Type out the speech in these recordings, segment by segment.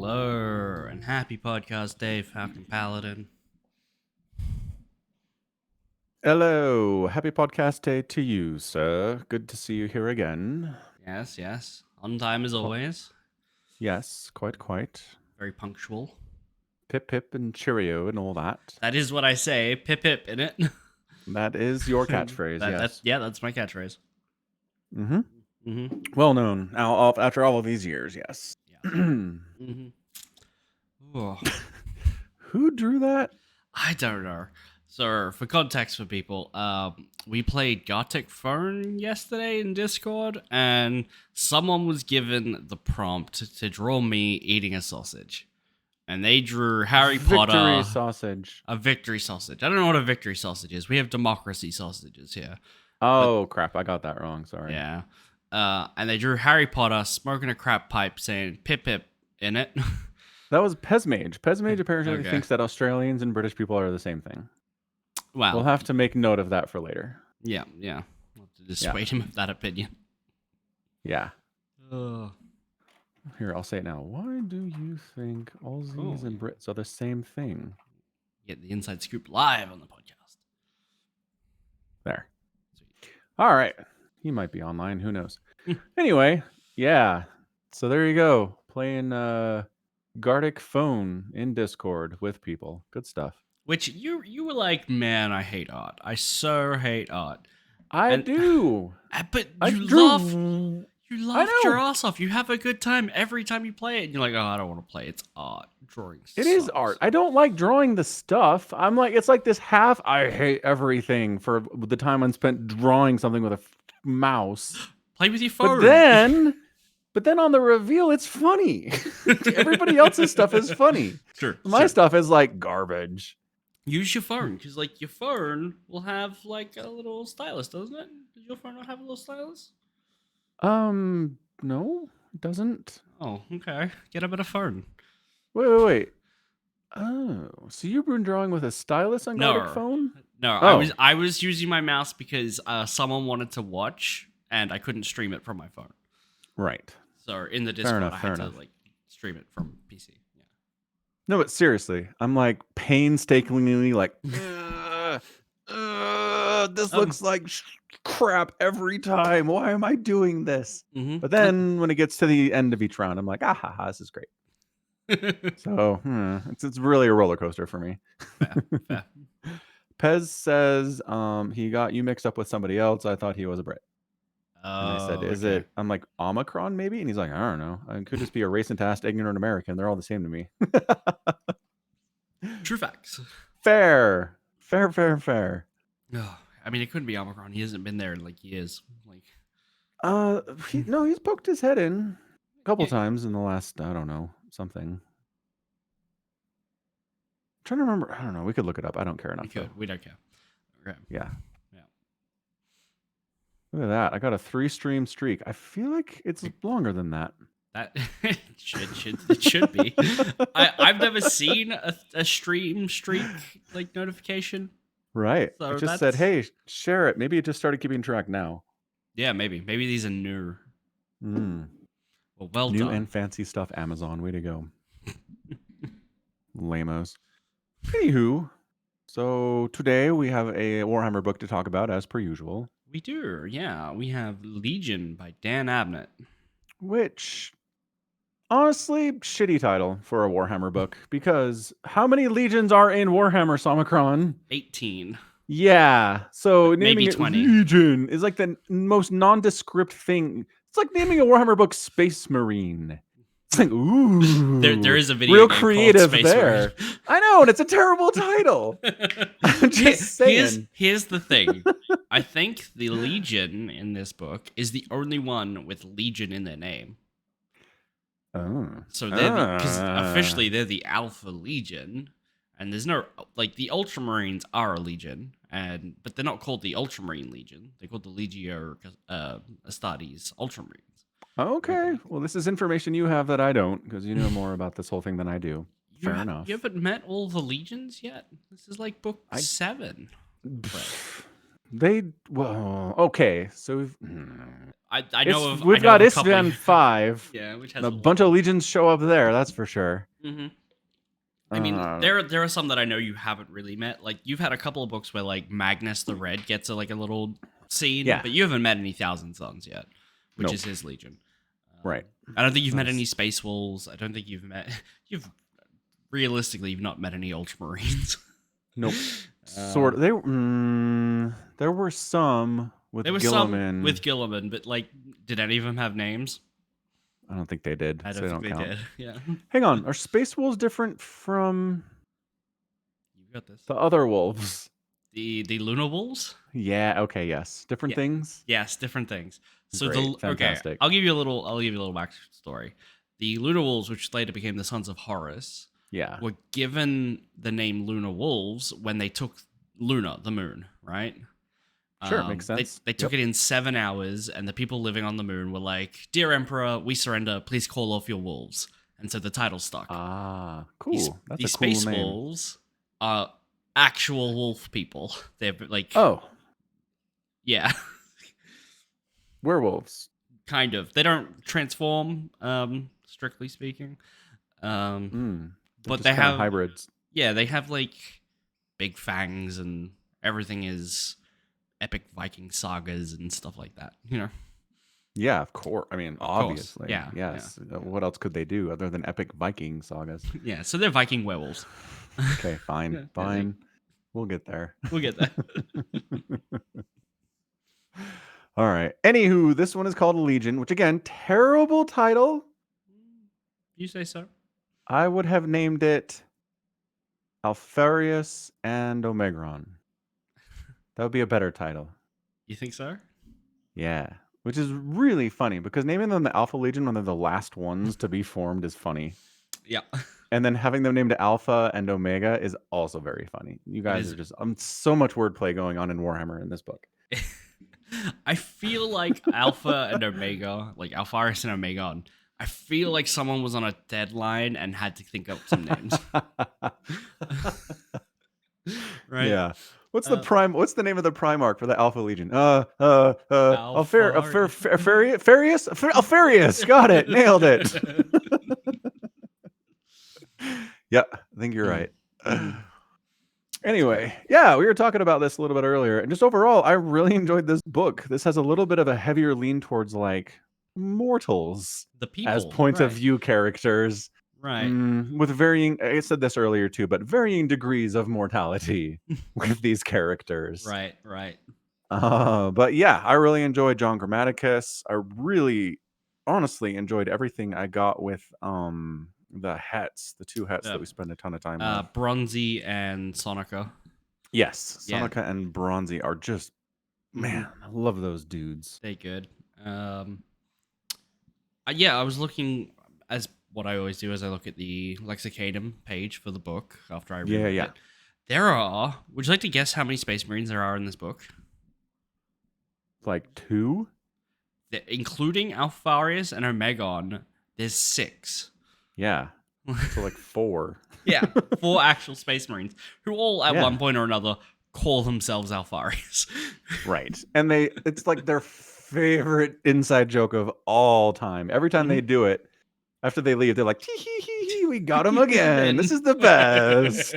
Hello, and happy podcast day, Falcon Paladin. Hello, happy podcast day to you, sir. Good to see you here again. Yes. On time as always. Yes, quite. Very punctual. Pip, pip, and cheerio and all that. That is what I say. Pip, pip, in it. That is your catchphrase, yes. That's my catchphrase. Well known. Now, after all of these years, yes. Yeah. Oh. Who drew that? I don't know. So, for context for people, we played Gothic Fern yesterday in Discord, and someone was given the prompt to draw me eating a sausage. And they drew Harry Potter. Victory sausage. A victory sausage. I don't know what a victory sausage is. We have democracy sausages here. Oh, crap. I got that wrong. Sorry. Yeah. And they drew Harry Potter smoking a crap pipe saying pip pip in it. That was Pesmage. Pesmage apparently thinks that Australians and British people are the same thing. Well, we'll have to make note of that for later. Yeah. We'll have to dissuade him of that opinion. Yeah. Here, I'll say it now. Why do you think Aussies and Brits are the same thing? Get the inside scoop live on the podcast. There. Sweet. All right. He might be online. Who knows? Anyway, yeah. So there you go. Playing Gartic Phone in Discord with people. Good stuff. Which you were like, man, I hate art. I so hate art. I do. But you laugh your ass off. You have a good time every time you play it. And you're like, oh, I don't want to play. It's art. Drawing sucks. It is art. I don't like drawing the stuff. I'm like, it's like this half, I hate everything for the time I spent drawing something with a mouse. Play with your phone. But then on the reveal, it's funny. Everybody else's stuff is funny. Sure. My stuff is like garbage. Use your phone, because like your phone will have like a little stylus, doesn't it? Does your phone not have a little stylus? No, it doesn't. Oh, okay. Get a better phone. Wait. Oh, so you've been drawing with a stylus on Gartic Phone? No, I was using my mouse because someone wanted to watch, and I couldn't stream it from my phone. Right. So in the Discord, I had to like stream it from PC. Yeah. No, but seriously, I'm like painstakingly like, this looks like crap every time. Why am I doing this? But then when it gets to the end of each round, I'm like, this is great. So it's really a roller coaster for me. Fair. Pez says he got you mixed up with somebody else. I thought he was a Brit. And I said, is it? I'm like, Omicron maybe? And he's like, I don't know. It could just be a racist, ignorant American. They're all the same to me. True facts. Fair. Oh, I mean, it couldn't be Omicron. He hasn't been there in like years. Like, he's poked his head in a couple times in the last, I don't know, something. I'm trying to remember. I don't know. We could look it up. I don't care enough. We don't care. Okay. Yeah. Look at that. I got a 3-stream streak. I feel like it's longer than that. That it should be. I've never seen a stream streak like notification. Right. So it just said, hey, share it. Maybe it just started keeping track now. Yeah, maybe these are new. Well, new done. And fancy stuff. Amazon, way to go. Lamos. Anywho, so today we have a Warhammer book to talk about, as per usual. We do, yeah. We have Legion by Dan Abnett. Which, honestly, shitty title for a Warhammer book. Because how many legions are in Warhammer, Somicron? 18. Yeah. So maybe naming 20. It Legion is like the most nondescript thing. It's like naming a Warhammer book Space Marine. It's like, ooh. There is a video real game creative called Space there. Marine. I know, and it's a terrible title. I'm just saying. Here's the thing. I think the Legion in this book is the only one with Legion in their name. Oh. So because officially they're the Alpha Legion, and there's no like the Ultramarines are a Legion, but they're not called the Ultramarine Legion. They're called the Legio Astartes Ultramarines. Okay. Well, this is information you have that I don't, because you know more about this whole thing than I do. Fair enough. You haven't met all the legions yet? This is like book 7. Okay. So I know of. We've got Istvan 5. Yeah, which has a bunch of legions show up there. That's for sure. Mm-hmm. I mean, there are some that I know you haven't really met. Like you've had a couple of books where like Magnus the Red gets a little scene, but you haven't met any Thousand Sons yet, which is his legion. Right. I don't think you've met any Space Wolves. I don't think you've realistically not met any Ultramarines. Nope. Sort of. There were some with Gilliman. With Gilliman, but like, did any of them have names? I don't think they did. I don't think they count. did. Yeah. Hang on. Are Space Wolves different from You got this. The other wolves? The Lunar Wolves? Yeah, okay, yes. Different things? Yes, different things. So Great, fantastic. Okay, I'll give you a little backstory. The Lunar Wolves, which later became the Sons of Horus, were given the name Lunar Wolves when they took Luna, the moon, right? Sure, makes sense. They took it in 7 hours, and the people living on the moon were like, "Dear Emperor, we surrender. Please call off your wolves." And so the title stuck. Ah, cool. That's these a cool Space name. Wolves are actual wolf people. They're like... Oh. Yeah. Werewolves. Kind of. They don't transform, strictly speaking. But they have hybrids. Yeah, they have like big fangs, and everything is epic Viking sagas and stuff like that, you know? Yeah, of course. I mean, obviously. Yeah. Yes. Yeah. What else could they do other than epic Viking sagas? Yeah, so they're Viking werewolves. Okay, fine. Fine. We'll get there. We'll get there. All right. Anywho, this one is called Legion, which again, terrible title. You say so? I would have named it Alfarius and Omegron. That would be a better title. You think so? Yeah. Which is really funny because naming them the Alpha Legion when they're the last ones to be formed is funny. Yeah. And then having them named Alpha and Omega is also very funny. You guys are just so much wordplay going on in Warhammer in this book. I feel like Alpha and Omega, like Alpharis and Omegon, I feel like someone was on a deadline and had to think up some names. Right? Yeah. What's the name of the Primarch for the Alpha Legion? Alfarius. Got it. Nailed it. Yeah, I think you're right. Anyway, yeah, we were talking about this a little bit earlier, and just overall, I really enjoyed this book. This has a little bit of a heavier lean towards like mortals, the people, as point of view characters, right? With varying, I said this earlier too, but varying degrees of mortality with these characters, right. But yeah, I really enjoyed John Grammaticus. I really, honestly enjoyed everything I got with the hets, the two hets that we spend a ton of time with. Bronzy and Sonica. Yes, Sonica and Bronzy are just, man, I love those dudes. They good. Yeah, I was looking, as what I always do, as I look at the Lexicanum page for the book after I read it. There are, would you like to guess how many Space Marines there are in this book? Like 2? Including Alfarius and Omegon, there's 6. Yeah. So like 4. Yeah, 4 actual Space Marines who all at one point or another call themselves Alfarius. Right. And it's like their favorite inside joke of all time. Every time they do it, after they leave, they're like, tee hee hee hee, we got him again. This is the best.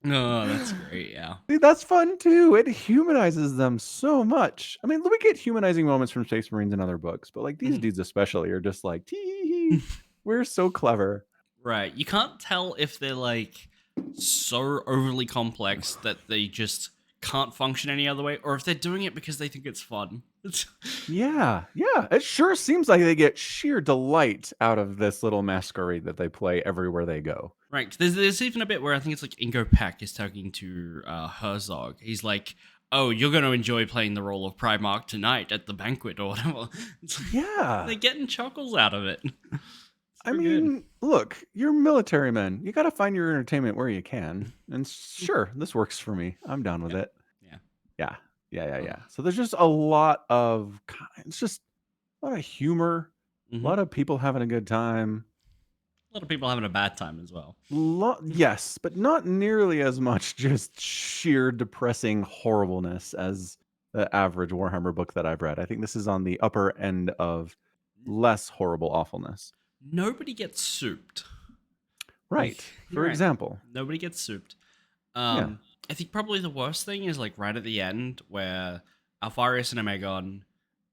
No, that's great, yeah. See, that's fun too. It humanizes them so much. I mean, we get humanizing moments from Space Marines in other books, but like these dudes especially are just like, tee, we're so clever. Right. You can't tell if they're like so overly complex that they just can't function any other way, or if they're doing it because they think it's fun. Yeah. It sure seems like they get sheer delight out of this little masquerade that they play everywhere they go. Right. There's even a bit where I think it's like Ingo Peck is talking to Herzog. He's like, "Oh, you're going to enjoy playing the role of Primarch tonight at the banquet or whatever." Yeah. They're getting chuckles out of it. I mean, look, you're military men. You got to find your entertainment where you can. And sure, this works for me. I'm down with it. Yeah. So there's just a lot of, it's just a lot of humor, a lot of people having a good time. A lot of people having a bad time as well. Yes, but not nearly as much just sheer depressing horribleness as the average Warhammer book that I've read. I think this is on the upper end of less horrible awfulness. Nobody gets souped. Right. You're For right. example. Nobody gets souped. Yeah. I think probably the worst thing is like right at the end where Alpharius and Amegon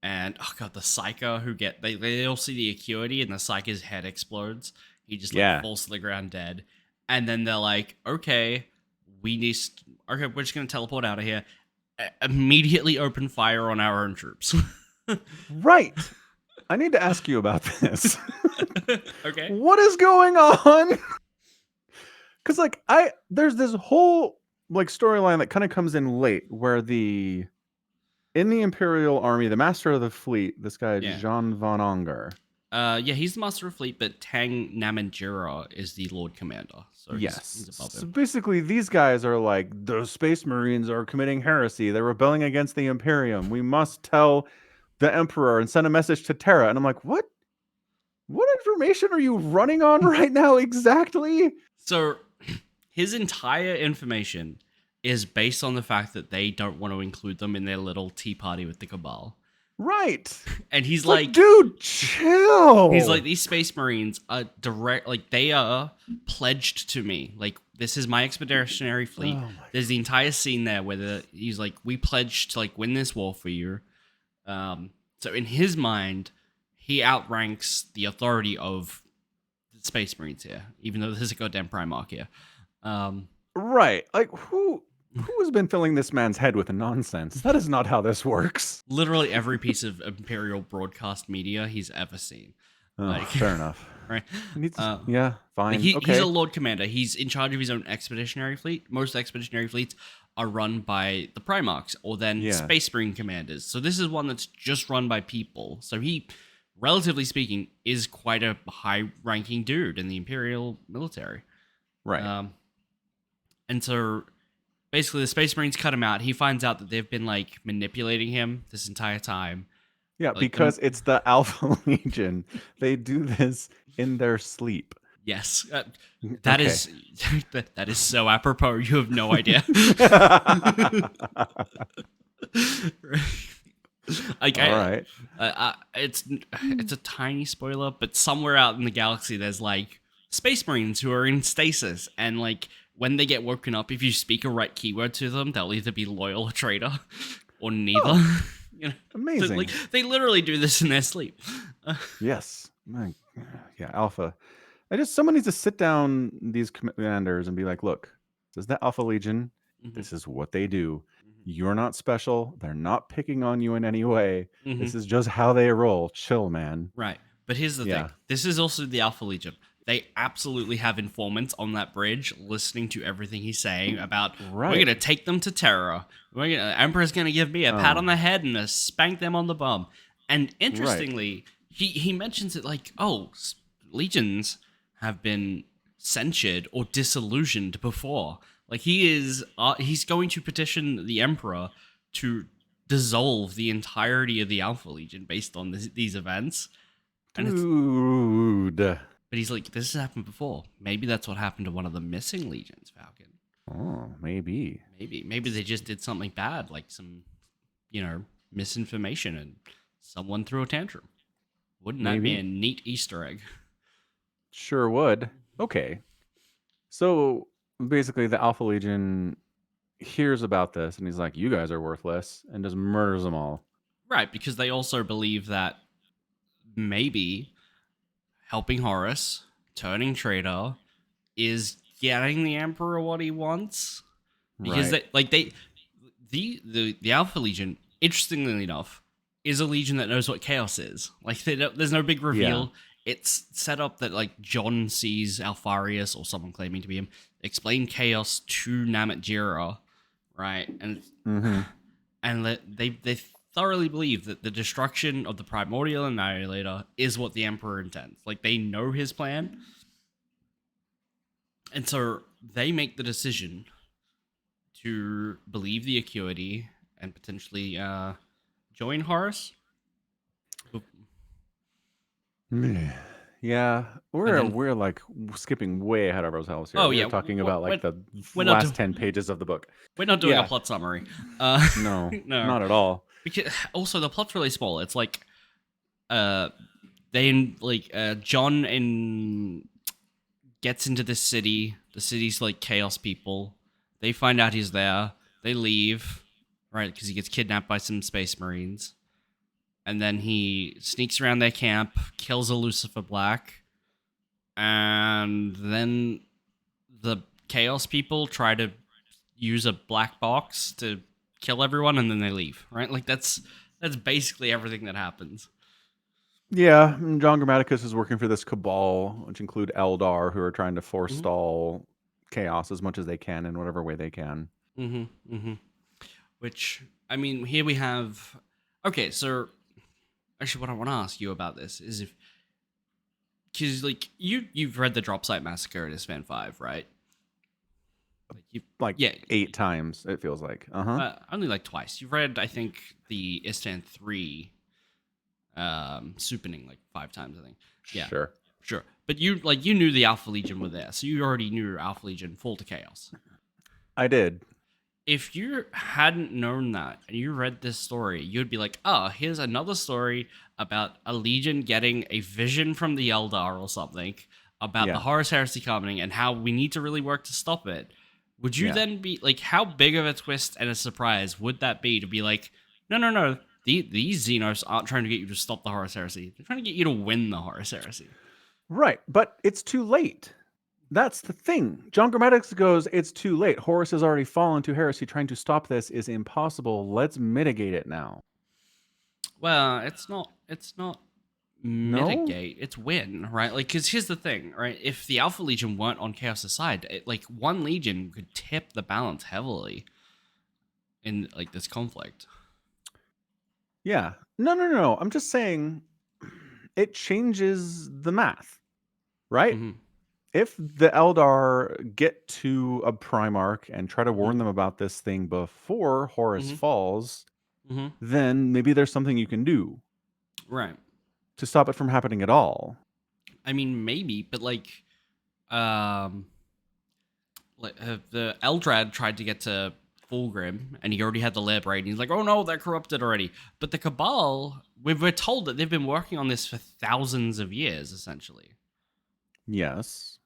and oh god, the Psyker who they all see the Acuity and the Psyker's head explodes. He just like Yeah. falls to the ground dead. And then they're like, okay, we're just gonna teleport out of here. Immediately open fire on our own troops. Right. I need to ask you about this. Okay. What is going on? Because like there's this whole like storyline that kind of comes in late where in the Imperial Army, the Master of the Fleet, this guy Yeah. Jean von Onger. Yeah, he's the Master of Fleet, but Tang Namanjira is the Lord Commander. So Yes. he's above So him. basically, these guys are like, the Space Marines are committing heresy. They're rebelling against the Imperium. We must tell the Emperor and send a message to Terra. And I'm like, what? What information are you running on right now exactly? So his entire information is based on the fact that they don't want to include them in their little tea party with the Cabal. Right. And he's like, dude, chill. He's like, these Space Marines are they are pledged to me. Like, this is my expeditionary fleet. There's the entire scene there where he's like, we pledged to like win this war for you. So in his mind, he outranks the authority of the Space Marines here, even though there's a goddamn Primarch here. Right. Like, who has been filling this man's head with nonsense? That is not how this works. Literally every piece of Imperial broadcast media he's ever seen. Fair enough. Right? Yeah, fine. He's a Lord Commander. He's in charge of his own expeditionary fleet. Most expeditionary fleets are run by the Primarchs or then Space Marine commanders. So this is one that's just run by people. So he, relatively speaking, is quite a high-ranking dude in the Imperial military. Right. And so basically the Space Marines cut him out. He finds out that they've been like manipulating him this entire time. Yeah, like because it's the Alpha Legion. They do this in their sleep. Yes. That is so apropos. You have no idea. Like, all right. It's a tiny spoiler, but somewhere out in the galaxy there's like Space Marines who are in stasis, and like when they get woken up, if you speak a right keyword to them, they'll either be loyal or traitor, or neither. Oh, you know? amazing. So, like, they literally do this in their sleep. Yes. Yeah, Alpha. Someone needs to sit down these commanders and be like, look, this is the Alpha Legion. Mm-hmm. This is what they do. Mm-hmm. You're not special. They're not picking on you in any way. Mm-hmm. This is just how they roll. Chill, man. Right. But here's the thing. This is also the Alpha Legion. They absolutely have informants on that bridge listening to everything he's saying about, we're going to take them to Terra. Emperor's going to give me a pat on the head and a spank them on the bum. And interestingly, he mentions it like, legions have been censured or disillusioned before. Like, he's going to petition the Emperor to dissolve the entirety of the Alpha Legion based on these events. And but he's like, this has happened before. Maybe that's what happened to one of the missing legions, Falcon. Oh, maybe. Maybe they just did something bad, like some, misinformation, and someone threw a tantrum. Wouldn't that be a neat Easter egg? Sure would. Okay. So basically the Alpha Legion hears about this and he's like, you guys are worthless, and just murders them all. Right, because they also believe that maybe helping Horus, turning traitor, is getting the Emperor what he wants. Because the Alpha Legion, interestingly enough, is a legion that knows what chaos is. Like, there's no big reveal. Yeah. It's set up that like John sees Alpharius, or someone claiming to be him, explain chaos to Namatjira, right? And they thoroughly believe that the destruction of the Primordial Annihilator is what the Emperor intends. Like, they know his plan. And so they make the decision to believe the Acuity and potentially join Horus. Yeah, And then, we're like skipping way ahead of ourselves here. oh We're yeah, talking about we're, like the we're not last doing 10 pages of the book. we're not doing a Yeah, plot summary. no, No, not at all. because also the plot's really small. It's like uh they like John in gets into this city. The city's like chaos people. They find out he's there. They leave, right? Because he gets kidnapped by some space marines. And then he sneaks around their camp, kills a Lucifer Black, and then the chaos people try to use a black box to kill everyone, and then they leave. Right? Like that's basically everything that happens. Yeah, John Grammaticus is working for this cabal, which include Eldar, who are trying to Mm-hmm. forestall chaos as much as they can in whatever way they can. Mm-hmm. Mm-hmm. Which I mean, here we have. Okay, so actually, what I want to ask you about this is if, because like you've read the Drop Site Massacre at Ispan 5, right? Like you, Like yeah, 8 times, it feels like. Uh-huh. only like twice. You've read, I think, the Istan 3 Supening like 5 times, I think. Yeah, Sure. sure. But you knew the Alpha Legion were there, so you already knew Alpha Legion fall to chaos. I did. If you hadn't known that and you read this story, you'd be like, oh, here's another story about a legion getting a vision from the Eldar or something about the Yeah. Horus Heresy coming and how we need to really work to stop it. Would you Yeah. then be like, how big of a twist and a surprise would that be to be like, no, no, no, these Xenos aren't trying to get you to stop the Horus Heresy. They're trying to get you to win the Horus Heresy. Right, but it's too late. That's the thing. John Grammatics goes, it's too late. Horus has already fallen to heresy. Trying to stop this is impossible. Let's mitigate it now. Well, it's not. It's not No? mitigate. It's win, right? Like, because here's the thing, right? If the Alpha Legion weren't on Chaos' side, like one Legion could tip the balance heavily in like this conflict. Yeah. No. I'm just saying it changes the math, right? Mm-hmm. If the Eldar get to a Primarch and try to warn Mm-hmm. them about this thing before Horus Mm-hmm. falls, Mm-hmm. then maybe there's something you can do Right. to stop it from happening at all. I mean, maybe, but um, the Eldrad tried to get to Fulgrim, and he already had the lair braid. And he's like, "Oh no, they're corrupted already." But the Cabal, we're told that they've been working on this for thousands of years, essentially. Yes.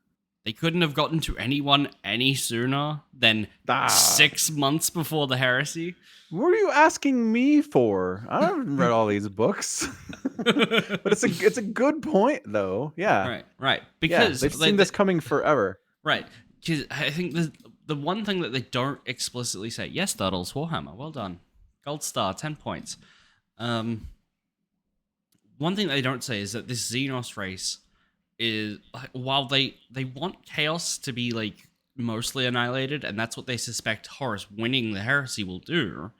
They couldn't have gotten to anyone any sooner than Ah. 6 months before the heresy. What are you asking me for? I haven't read all these books. But it's a good point though. Yeah. Right. Yeah, Because they've seen this coming forever. right. Because I think the one thing that they don't explicitly say, yes, Duddles, Warhammer, well done. Gold star, 10 points. One thing they don't say is that this Xenos race is, while they want chaos to be like mostly annihilated, and that's what they suspect Horus winning the heresy will do,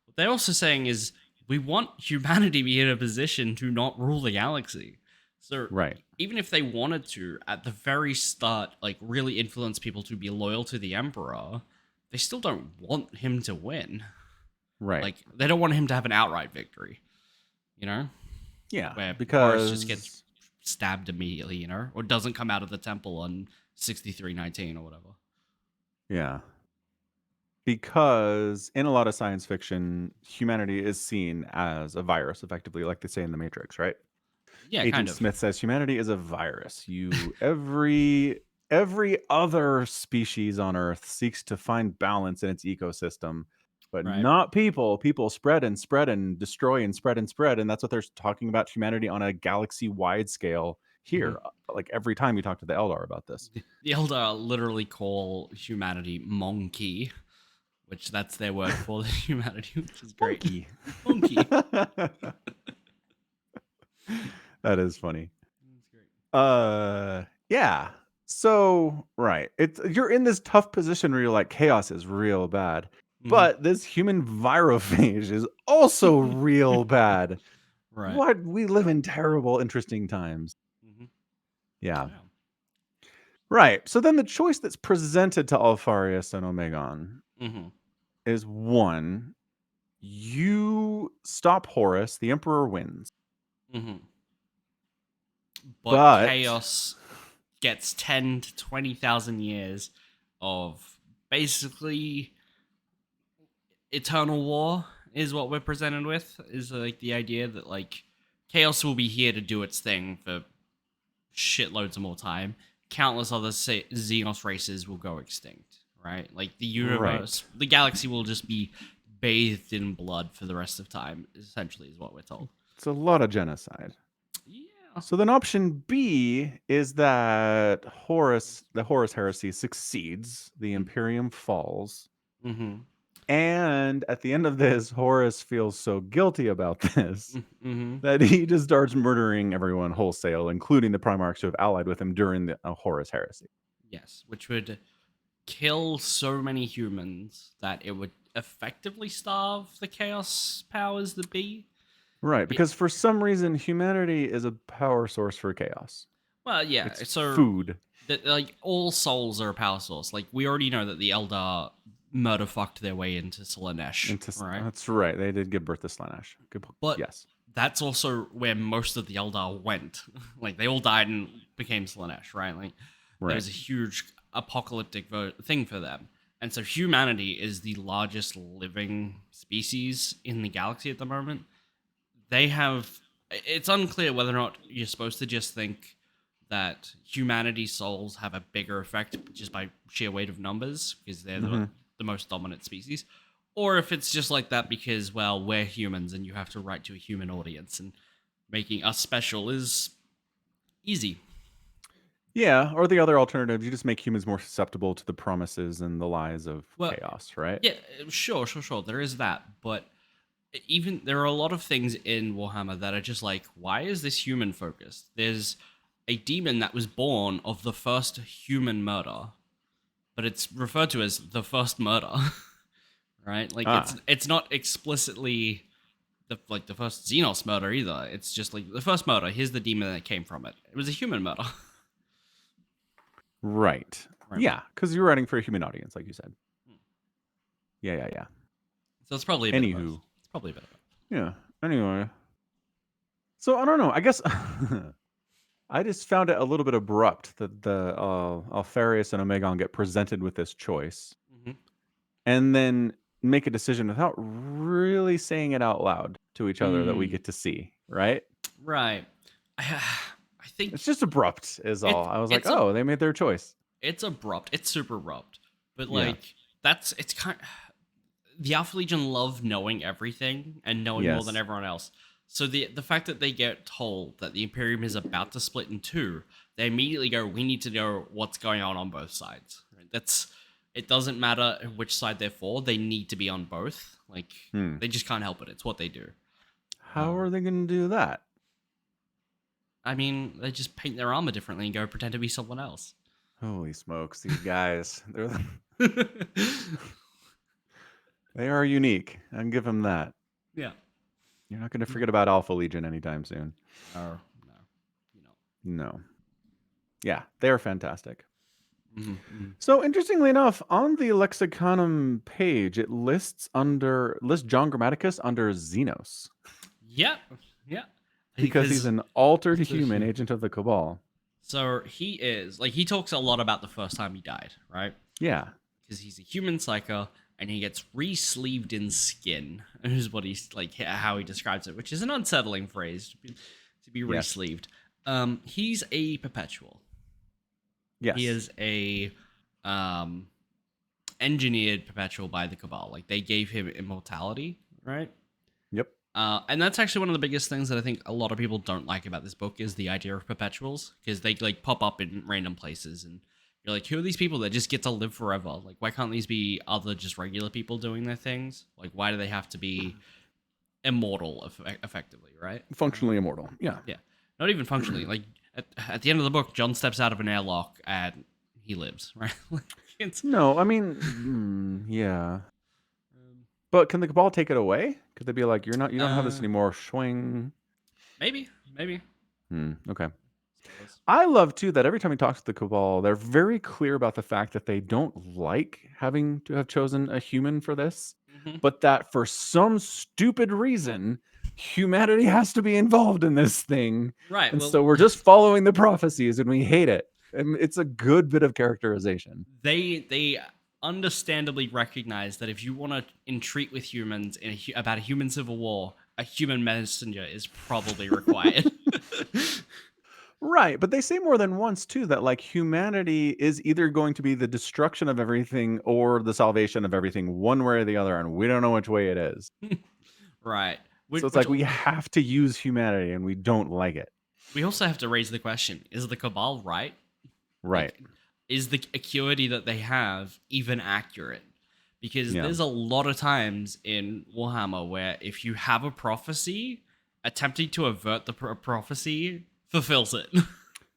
what they're also saying is we want humanity to be in a position to not rule the galaxy. So Right. even if they wanted to, at the very start, like really influence people to be loyal to the Emperor, they still don't want him to win. Right. Like they don't want him to have an outright victory, you know? Yeah. Where Because Horus just gets stabbed immediately, you know, or doesn't come out of the temple on 6319 or whatever. yeah. Because in a lot of science fiction, humanity is seen as a virus, effectively, like they say in the Matrix, right? Yeah, kind Agent of. Smith says humanity is a virus. Every other species on Earth seeks to find balance in its ecosystem, but Right. not people. People spread and spread and destroy and spread and spread, and that's what they're talking about humanity on a galaxy-wide scale Mm-hmm. here. Like every time you talk to the Eldar about this. The Eldar literally call humanity monkey, which that's their word for the humanity, which is great. Monkey. Monkey. That is funny. That's great. Yeah. So, right. You're in this tough position where you're like chaos is real bad. Mm-hmm. But this human virophage is also real bad. Right. What we live in terrible, interesting times. Mm-hmm. Yeah. Yeah. Right. So then the choice that's presented to Alfarius and Omegon Mm-hmm. is one, you stop Horus, the Emperor wins. Mm-hmm. but But chaos gets 10 to 20,000 years of basically eternal war is what we're presented with, is like the idea that like chaos will be here to do its thing for shitloads of more time. Countless other Xenos races will go extinct, right? Like the universe, right. the galaxy will just be bathed in blood for the rest of time, essentially, is what we're told. It's a lot of genocide. Yeah. So then option B is that the Horus heresy succeeds, the Imperium falls, Mm-hmm. and at the end of this, Horus feels so guilty about this Mm-hmm. that he just starts murdering everyone wholesale, including the Primarchs who have allied with him during the Horus heresy. Yes, which would kill so many humans that it would effectively starve the chaos powers that be. Right, It, because for some reason, humanity is a power source for chaos. well, yeah. It's So food. that like all souls are a power source. Like we already know that the Eldar murder fucked their way into Slanesh, right? That's right. They did give birth to Slanesh. But Yes. that's also where most of the Eldar went. Like they all died and became Slanesh, right? Like Right. there's a huge apocalyptic thing for them. And so humanity is the largest living species in the galaxy at the moment. They have. It's unclear whether or not you're supposed to just think that humanity's souls have a bigger effect just by sheer weight of numbers because they're the most dominant species, or if it's just like that because, well, we're humans and you have to write to a human audience and making us special is easy. Yeah, or the other alternative, you just make humans more susceptible to the promises and the lies of Well, chaos, right? yeah, sure. There is that, but even there are a lot of things in Warhammer that are just like, why is this human focused? There's a demon that was born of the first human murder, but it's referred to as the first murder, right? Like it's not explicitly the first Xenos murder either. It's just like the first murder. Here's the demon that came from it. It was a human murder. Right. Right. Yeah, because you're writing for a human audience, like you said. Yeah. So it's probably a bit of both. Anywho. It's probably a bit of both. Yeah. Anyway. So I don't know. I guess I just found it a little bit abrupt that the Alfarius and Omegon get presented with this choice Mm-hmm. and then make a decision without really saying it out loud to each other that we get to see, right? Right. I think It's just abrupt is all. I was like, it's oh, they made their choice. it's abrupt. It's super abrupt. But Yeah. like it's kind the Alpha Legion love knowing everything and knowing more than Yes. everyone else. So the fact that they get told that the Imperium is about to split in two, they immediately go, "We need to know what's going on both sides." Right? It doesn't matter which side they're for; they need to be on both. Like they just can't help it. It's what they do. How are they going to do that? I mean, they just paint their armor differently and go pretend to be someone else. Holy smokes, these guys. They are unique. I can give them that. Yeah. You're not going to forget about Alpha Legion anytime soon. No. No. Yeah, they're fantastic. Mm-hmm. So interestingly enough, on the Lexiconum page, it lists John Grammaticus under Xenos. Yeah. Because he's an altered human agent of the Cabal. So he talks a lot about the first time he died, right? Yeah. Because he's a human psycho and he gets re-sleeved in skin, is what he's like, how he describes it, which is an unsettling phrase to be re-sleeved. Yes. He's a perpetual. Yes. He is a engineered perpetual by the Cabal. Like they gave him immortality, right? Yep. And that's actually one of the biggest things that I think a lot of people don't like about this book is the idea of perpetuals, because they like pop up in random places and you're like, who are these people that just get to live forever? Like, why can't these be other just regular people doing their things? Like, why do they have to be immortal effectively, right? Functionally immortal. Yeah. Yeah. Not even functionally. Like at the end of the book, John steps out of an airlock and he lives, right? No, I mean, yeah. But can the Cabal take it away? Could they be like, you don't have this anymore? Swing. Maybe. Okay. I love too that every time he talks to the Cabal, they're very clear about the fact that they don't like having to have chosen a human for this, but that for some stupid reason, humanity has to be involved in this thing. Right. And Well, so we're just following the prophecies and we hate it. And it's a good bit of characterization. they understandably recognize that if you want to entreat with humans about a human civil war, a human messenger is probably required. Right, but they say more than once too that like humanity is either going to be the destruction of everything or the salvation of everything, one way or the other, and we don't know which way it is. Right. So it's Which like we have to use humanity and we don't like it. we also have to raise the question: is the Cabal right? Right. Like, is the acuity that they have even accurate? Because Yeah. there's a lot of times in Warhammer where if you have a prophecy, attempting to avert the prophecy fulfills it.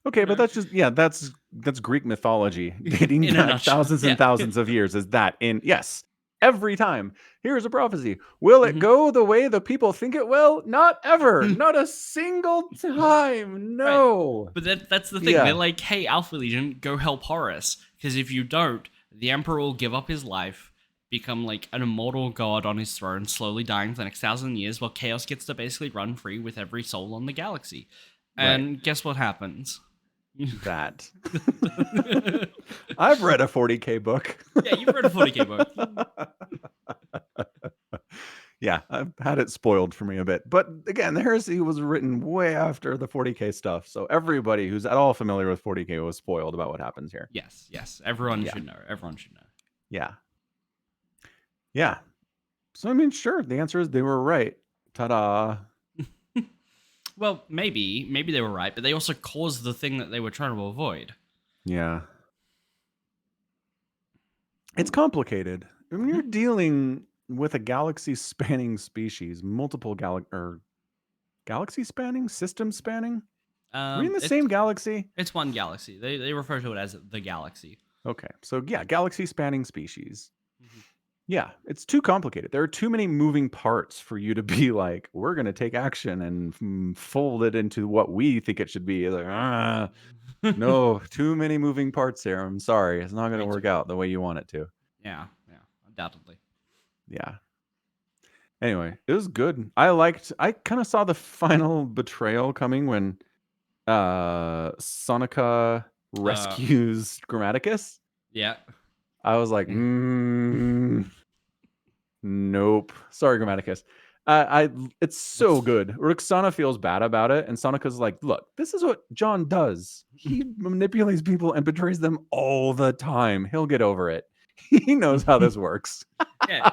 Okay, but that's just that's Greek mythology dating In a back nutshell. thousands and Yeah. thousands of years. Is that in yes. Every time. Here's a prophecy. Will it Mhm. go the way the people think it will? Not ever. Not a single time. Right. No. But that's the thing. They're Yeah. like, hey, Alpha Legion, go help Horus. Because if you don't, the Emperor will give up his life, become like an immortal god on his throne, slowly dying for the next 1,000 years, while Chaos gets to basically run free with every soul on the galaxy. Right. And guess what happens? That. I've read a 40K book. Yeah, you've read a 40K book. Yeah, I've had it spoiled for me a bit. But again, the Heresy was written way after the 40K stuff. So everybody who's at all familiar with 40K was spoiled about what happens here. Yes. Everyone Yeah. should know. Everyone should know. Yeah. Yeah. So, I mean, sure. The answer is they were right. Ta-da. Well, maybe they were right, but they also caused the thing that they were trying to avoid. Yeah. It's complicated. When you're dealing with a galaxy-spanning species, multiple galaxy-spanning? System-spanning? Are we in the same galaxy? It's one galaxy. They refer to it as the galaxy. Okay. So, yeah, galaxy-spanning species. Mhm. Yeah, it's too complicated. There are too many moving parts for you to be like, we're going to take action and fold it into what we think it should be. Like, no, too many moving parts here. I'm sorry. It's not going to Way work too out the way you want it to. Yeah, undoubtedly. Yeah. Anyway, it was good. I kind of saw the final betrayal coming when Sonica rescues Grammaticus. Yeah. I was like, nope. Sorry, Grammaticus. It's so good. Roxana feels bad about it, and Sonica's like, look, this is what John does. He manipulates people and betrays them all the time. He'll get over it. He knows how this works. Yeah.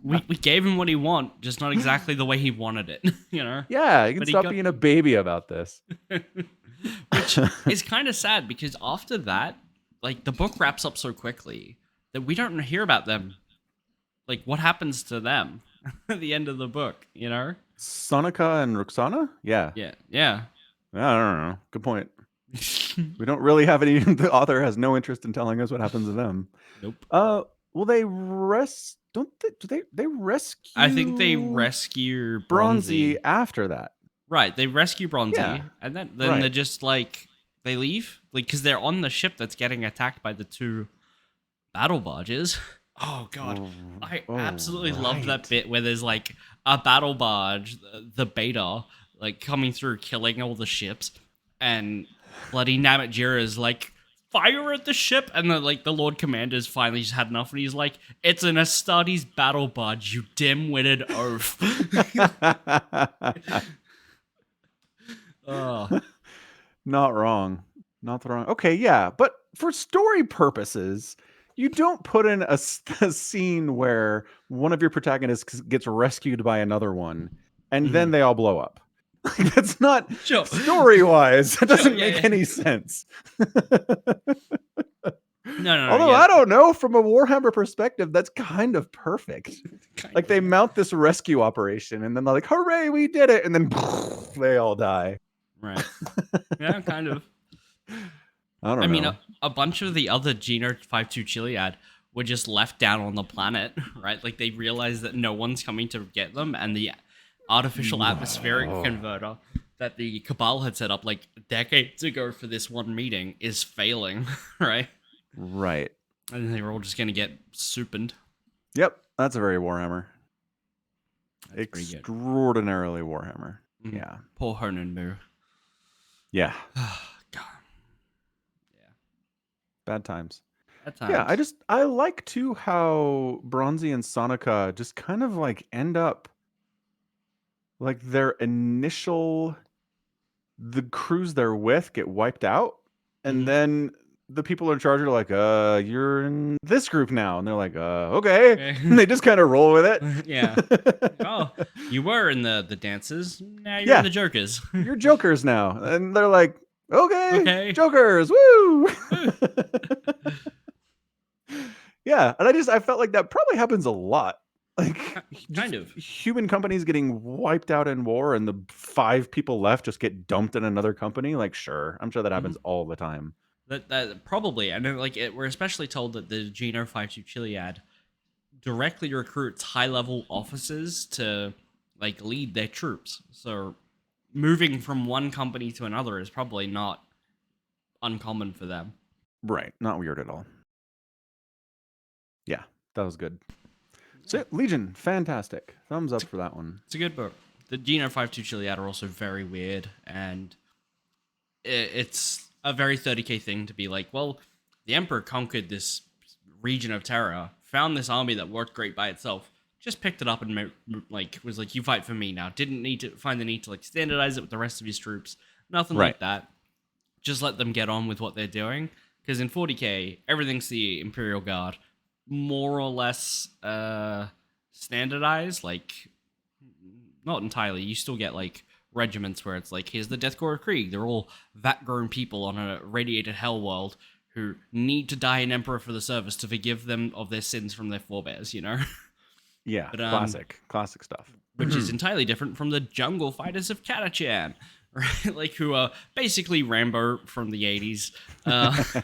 We gave him what he wanted, just not exactly the way he wanted it, you know? Yeah, he can But stop being a baby about this. Which is kind of sad because after that, like the book wraps up so quickly that we don't hear about them. Like what happens to them at the end of the book, you know? Sonica and Roxana? Yeah. Yeah. I don't know. Good point. We don't really have any. The author has no interest in telling us what happens to them. Nope. Will they don't they? Do they rescue? I think they rescue Bronzy after that. Right, they rescue Bronzy, Yeah. and then Right. they're just like they leave, like because they're on the ship that's getting attacked by the two battle barges. Oh god, I absolutely love that bit where there's like a battle barge, the Beta, like coming through, killing all the ships, and bloody Namatjira is like, fire at the ship, and then like the Lord Commander's finally just had enough, and he's like, it's an Astartes battle barge, you dim-witted oaf. Oh. Not wrong. Not wrong. Okay, yeah, but for story purposes, you don't put in a scene where one of your protagonists gets rescued by another one, and then they all blow up. That's not story-wise. That doesn't make any sense. No. Although I don't know, from a Warhammer perspective, that's kind of perfect. Like they mount this rescue operation, and then they're like, "Hooray, we did it!" And then they all die. Right. Yeah, kind of. I don't know. Mean, a bunch of the other Geno 52 Chiliad were just left down on the planet, right? Like they realized that no one's coming to get them, and the artificial atmospheric converter that the Cabal had set up like decades ago for this one meeting is failing, right? Right. And they were all just gonna get soupened. Yep, that's a very Warhammer. That's pretty good. Extraordinarily Warhammer. Mhm. Yeah. Poor Honan Moo. Yeah. God. Yeah. Bad times. At Yeah, times. I like too how Bronzy and Sonica just kind of like end up like their initial the crews they're with get wiped out, and then the people in charge are like, you're in this group now. And they're like, okay. Okay. And they just kind of roll with it. Yeah. Oh, you were in the dances. Now you're in Yeah. the Jokers. You're Jokers now. And they're like, okay, Okay. Jokers, woo! Yeah, and I felt like that probably happens a lot. Like, just Kind of. human companies getting wiped out in war, and the 5 people left just get dumped in another company. Like, sure, I'm sure that happens all the time. That probably, and then, like we're especially told that the Geno 52 Chiliad directly recruits high-level officers to like lead their troops. So moving from one company to another is probably not uncommon for them. Right, not weird at all. Yeah, that was good. So Legion, fantastic. Thumbs up for that one. It's a good book. The Geno 52 Chiliad are also very weird, and it's a very 30k thing to be like, well, the Emperor conquered this region of Terra, found this army that worked great by itself, just picked it up and like was like, you fight for me now. Didn't need to find the need to like standardize it with the rest of his troops. Nothing Right. like that. Just let them get on with what they're doing. Because in 40k, everything's the Imperial Guard, more or less standardized. Like, not entirely. You still get like regiments where it's like, here's the Death Corps of Krieg. They're all vat-grown people on a radiated hell world who need to die an emperor for the service to forgive them of their sins from their forebears, you know? Yeah, But, classic stuff. which is entirely different from the jungle fighters of Katachan, right? Like, who are basically Rambo from the 80s.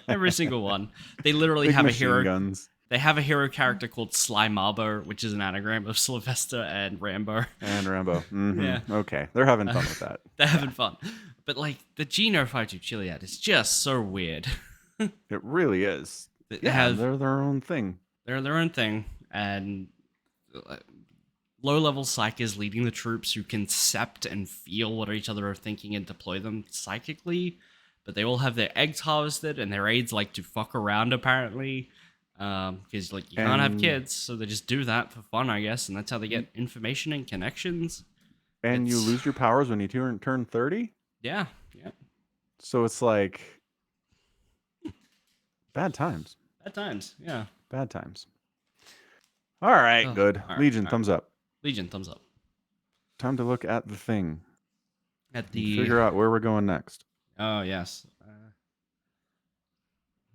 Every single one. They literally Big have a machine hero. guns. They have a hero character called Sly Marbo, which is an anagram of Sylvester and Rambo. And Rambo. Mhm. Yeah. Okay, they're having fun with that. They're having fun. But, like, the Geno 52 Chiliad is just so weird. It really is. They Yeah, have they're their own thing. they're their own thing, and low-level psychers leading the troops who can sept and feel what each other are thinking and deploy them psychically. But they all have their eggs harvested, and their aides like to fuck around apparently, because like you can't have And- kids, so they just do that for fun, I guess, and that's how they get information and connections. And you It's- lose your powers when you turn 30. Yeah. So it's like bad times. At times, yeah. Bad times. All right, Oh, good. all right, Legion, all right. thumbs up. Legion, thumbs up. Time to look at the thing. At And the figure out where we're going next. Oh yes.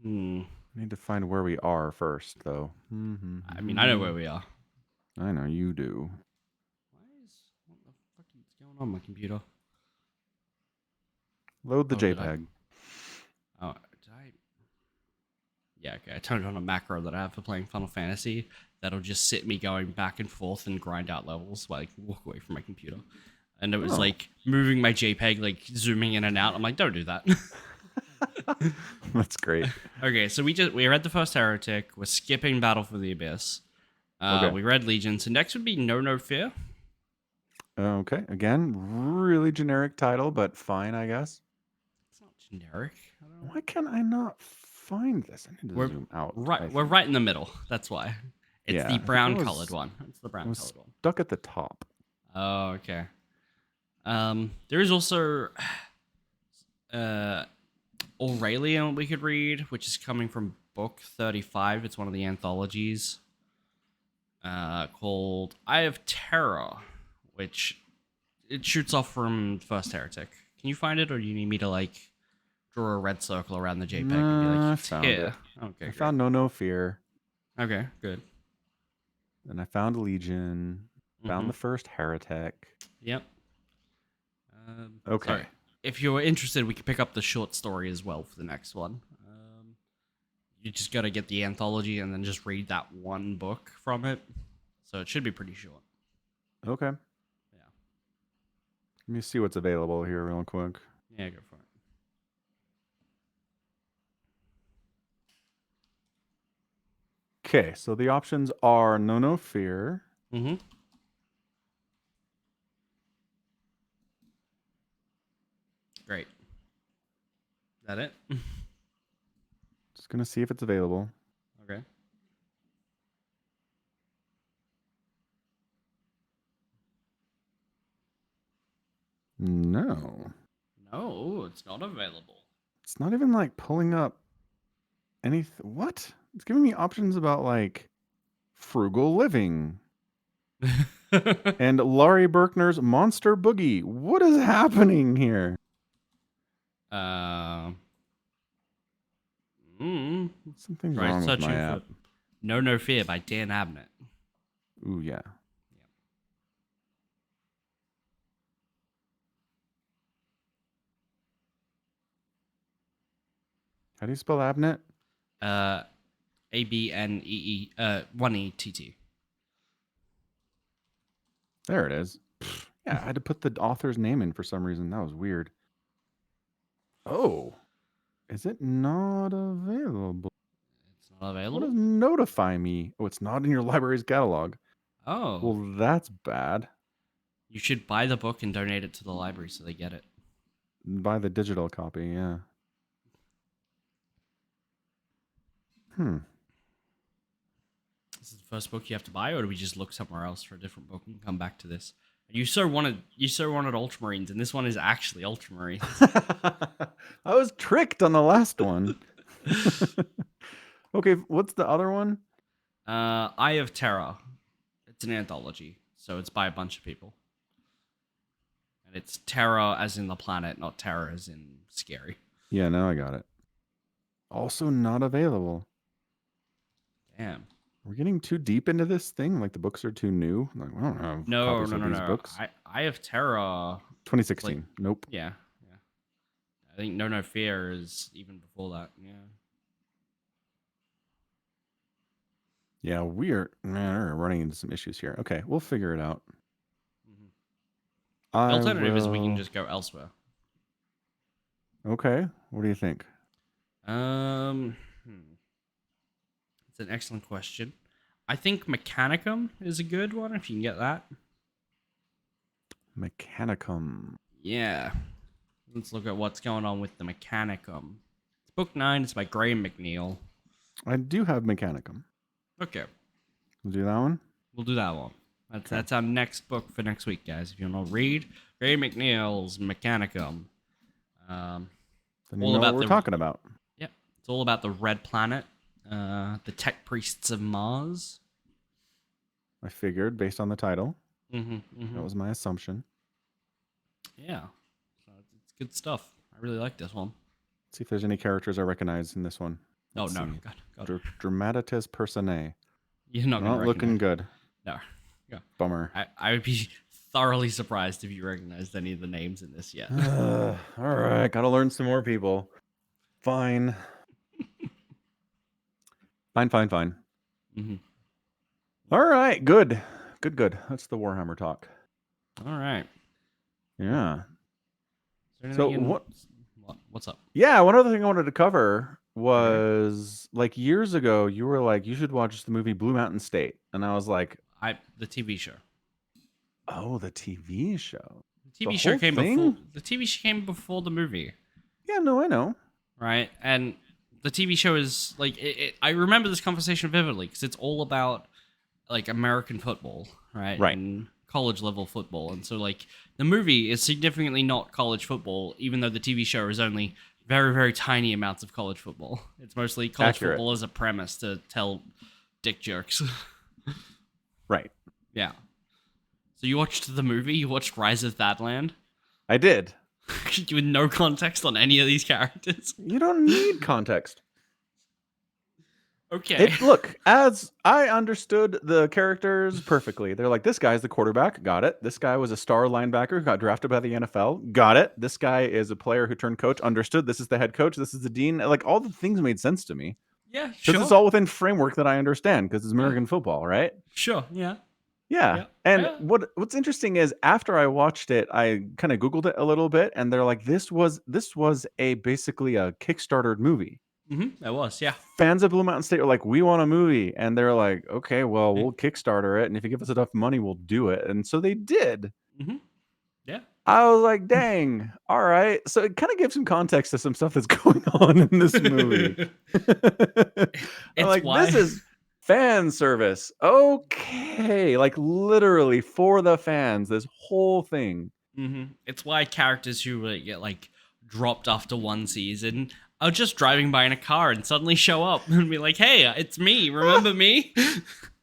Need to find where we are first, though. I mean, I know where we are. I know you do. What the fuck is going on my computer? Load the Oh, did I? JPEG. Oh, did I? Yeah, okay. I turned on a macro that I have for playing Final Fantasy that'll just sit me going back and forth and grind out levels while I walk away from my computer. And it was Oh. like moving my JPEG, like zooming in and out. I'm like, don't do that. That's great. Okay, so we read the first Heretic. We're skipping Battle for the Abyss. Okay. We read Legion. So next would be No Fear. Okay. Again, really generic title, but fine, I guess. It's not generic. I don't know. Why can I not find this? I need to zoom out. I Right, we're think. right in the middle. That's why. It's Yeah, I the think I brown was- colored one. It's the I brown was colored one. stuck at the top. Oh, okay. There is also Aurelian we could read, which is coming from book 35. It's one of the anthologies. Called Eye of Terror, which it shoots off from First Heretic. Can you find it, or do you need me to like draw a red circle around the JPEG and be Nah, I like, found here? it. Okay, I great. found No Fear. Okay, good. Then I found Legion. Found Mhm. the first Heretic. Yep. Okay. Sorry. If you're interested, we can pick up the short story as well for the next one. You just got to get the anthology and then just read that one book from it. So it should be pretty short. Okay. Yeah. Let me see what's available here real quick. Yeah, go for it. Okay, so the options are No Fear, Mm-hmm. Great. Is that it? Just gonna see if it's available. Okay. No. No, it's not available. It's not even like pulling up anything. What? It's giving me options about like frugal living and Laurie Berkner's Monster Boogie. What is happening here? Something's Try wrong with my searching app. for No Fear by Dan Abnett. Ooh, yeah. How do you spell Abnett? Abnee 1ETT. There it is. Yeah, I had to put the author's name in for some reason. That was weird. Oh, is it not available? It's not What available? does notify me? Oh, it's not in your library's catalog. Oh. Well, that's bad. You should buy the book and donate it to the library so they get it. Buy the digital copy, yeah. This is the first book you have to buy, or do we just look somewhere else for a different book and come back to this? You so wanted Ultramarines, and this one is actually Ultramarines. I was tricked on the last one. Okay, what's the other one? Eye of Terror. It's an anthology, so it's by a bunch of people. And it's terror as in the planet, not terror as in scary. Yeah, now I got it. Also not available. Damn. We're getting too deep into this thing. Like the books are too new. Like, I don't have copies of these books. Eye of Terror. 2016. Like, nope. Yeah. I think No Fear is even before that. Yeah. Yeah, we're running into some issues here. Okay, we'll figure it out. The alternative is we can just go elsewhere. Okay, what do you think? It's an excellent question. I think Mechanicum is a good one if you can get that. Mechanicum. Yeah. Let's look at what's going on with the Mechanicum. It's book 9. It's by Graham McNeil. I do have Mechanicum. Okay. We'll do that one? We'll do that one. That's our next book for next week, guys. If you want to read Graham McNeil's Mechanicum. Then you know what we're talking about. Yeah. It's all about the Red Planet. The Tech Priests of Mars. I figured based on the title. Mm-hmm. That was my assumption. Yeah. So it's good stuff. I really like this one. Let's see if there's any characters I recognize in this one. Let's no. God. Dramatis Personae. You're not looking good. No. Yeah. Bummer. I would be thoroughly surprised if you recognized any of the names in this yet. All right. Got to learn some more people. Fine. Fine. Mm-hmm. All right. Good. That's the Warhammer talk. All right. Yeah. So what's up? Yeah, one other thing I wanted to cover was like years ago, you were like, you should watch the movie Blue Mountain State. And I was like, the TV show. Oh, the TV show. The TV show came before. The TV show came before the movie. Yeah, no, I know. Right, and the TV show is like I remember this conversation vividly because it's all about like American football, right? Right. And college level football, and so like the movie is significantly not college football, even though the TV show is only very, very tiny amounts of college football. It's mostly college football as a premise to tell dick jokes. Right. Yeah. So you watched the movie? You watched Rise of Thadland? I did. With no context on any of these characters? You don't need context. Okay. Look, as I understood the characters perfectly. They're like, this guy's the quarterback. Got it. This guy was a star linebacker who got drafted by the NFL. Got it. This guy is a player who turned coach. Understood. This is the head coach. This is the dean. Like, all the things made sense to me. Yeah, sure. Because it's all within framework that I understand because it's American football, right? Sure, yeah. Yeah. And what's interesting is after I watched it, I kind of Googled it a little bit, and they're like, this was basically a Kickstarter movie. Mm-hmm. It was, yeah. Fans of Blue Mountain State are like, we want a movie, and they're like, okay, well, we'll Kickstarter it, and if you give us enough money, we'll do it. And so they did. Mm-hmm. Yeah. I was like, dang, all right. So it kind of gives some context to some stuff that's going on in this movie. I'm It's like, this why. is fan service. Okay. Like literally for the fans, this whole thing. It's why characters who get like dropped after one season are just driving by in a car and suddenly show up and be like, "Hey, it's me. Remember me?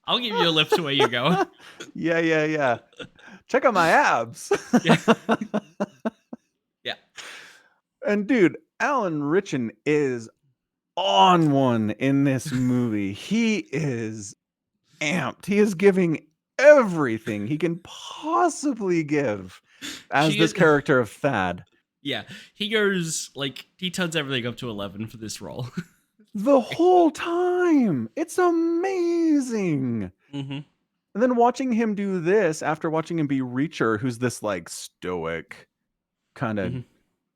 I'll give you a lift to where you go." Yeah. Check out my abs. Yeah, yeah. And dude, Alan Ritchson is on one in this movie. He is amped. He is giving everything he can possibly give as She this is. character of Thad. Yeah, he goes like he turns everything up to 11 for this role. The whole time. It's amazing. Mm-hmm. And then watching him do this after watching him be Reacher, who's this like stoic, kind of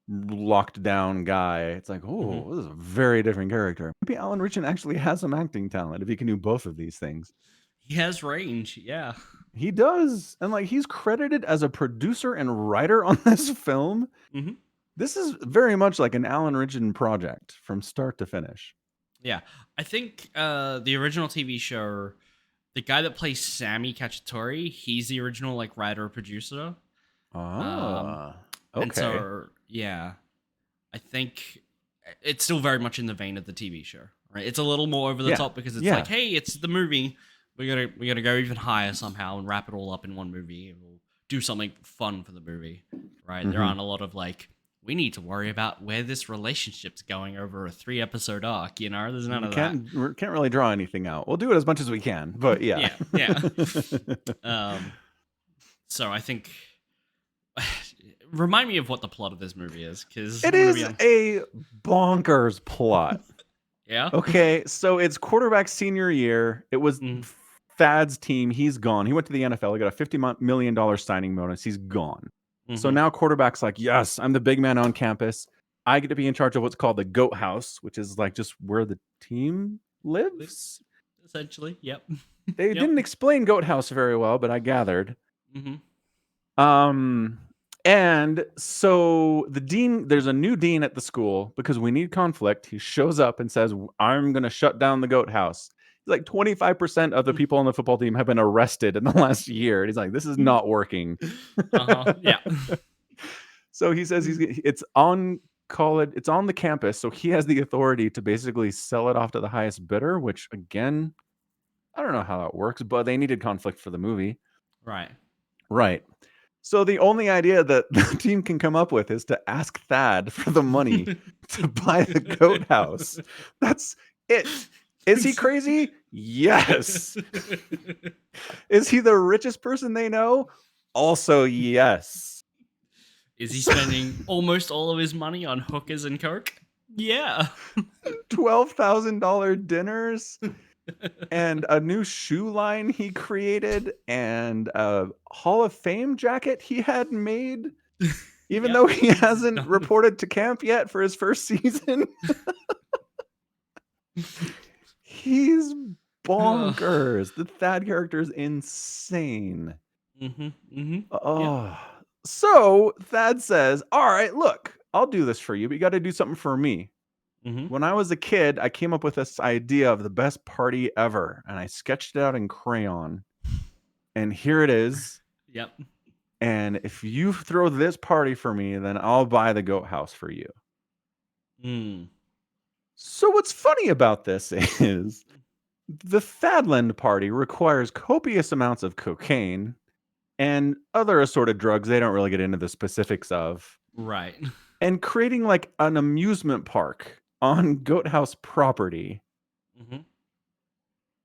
locked down guy. It's like, oh, this is a very different character. Maybe Alan Ritchson actually has some acting talent if he can do both of these things. He has range. Yeah. He does. And like he's credited as a producer and writer on this film. Mm-hmm. This is very much like an Alan Ritchson project from start to finish. Yeah, I think the original TV show, the guy that plays Sammy Cacciatore, he's the original like writer producer. Okay. And so yeah, I think it's still very much in the vein of the TV show. Right, it's a little more over the top because it's like, hey, it's the movie. We gotta go even higher somehow and wrap it all up in one movie. And we'll do something fun for the movie. Right, there aren't a lot of like, we need to worry about where this relationship's going over a 3-episode arc. You know, there's none of that. We can't really draw anything out. We'll do it as much as we can, but yeah. So I think, remind me of what the plot of this movie is, because it is a bonkers plot. Yeah. Okay, so it's quarterback senior year. It was Thad's team. He's gone. He went to the NFL. He got a $50 million signing bonus. He's gone. So now quarterback's like, yes, I'm the big man on campus. I get to be in charge of what's called the goat house, which is like just where the team lives. Essentially, yep. They didn't explain goat house very well, but I gathered. And so the dean, there's a new dean at the school because we need conflict. He shows up and says, I'm going to shut down the goat house. He's like 25% of the people on the football team have been arrested in the last year. And he's like, this is not working. Yeah. So he says it's on college, it's on the campus. So he has the authority to basically sell it off to the highest bidder, which again, I don't know how that works, but they needed conflict for the movie. Right. So the only idea that the team can come up with is to ask Thad for the money to buy the goat house. That's it. Is he crazy? Yes. Is he the richest person they know? Also, yes. Is he spending almost all of his money on hookers and coke? Yeah. $12,000 dinners and a new shoe line he created and a Hall of Fame jacket he had made, even though he hasn't reported to camp yet for his first season. He's bonkers. The Thad character is insane. So Thad says, all right, look, I'll do this for you, but you got to do something for me. When I was a kid, I came up with this idea of the best party ever, and I sketched it out in crayon. And here it is. Yep. And if you throw this party for me, then I'll buy the goat house for you. So what's funny about this is the Thadland party requires copious amounts of cocaine and other assorted drugs they don't really get into the specifics of. Right. And creating like an amusement park on goat house property.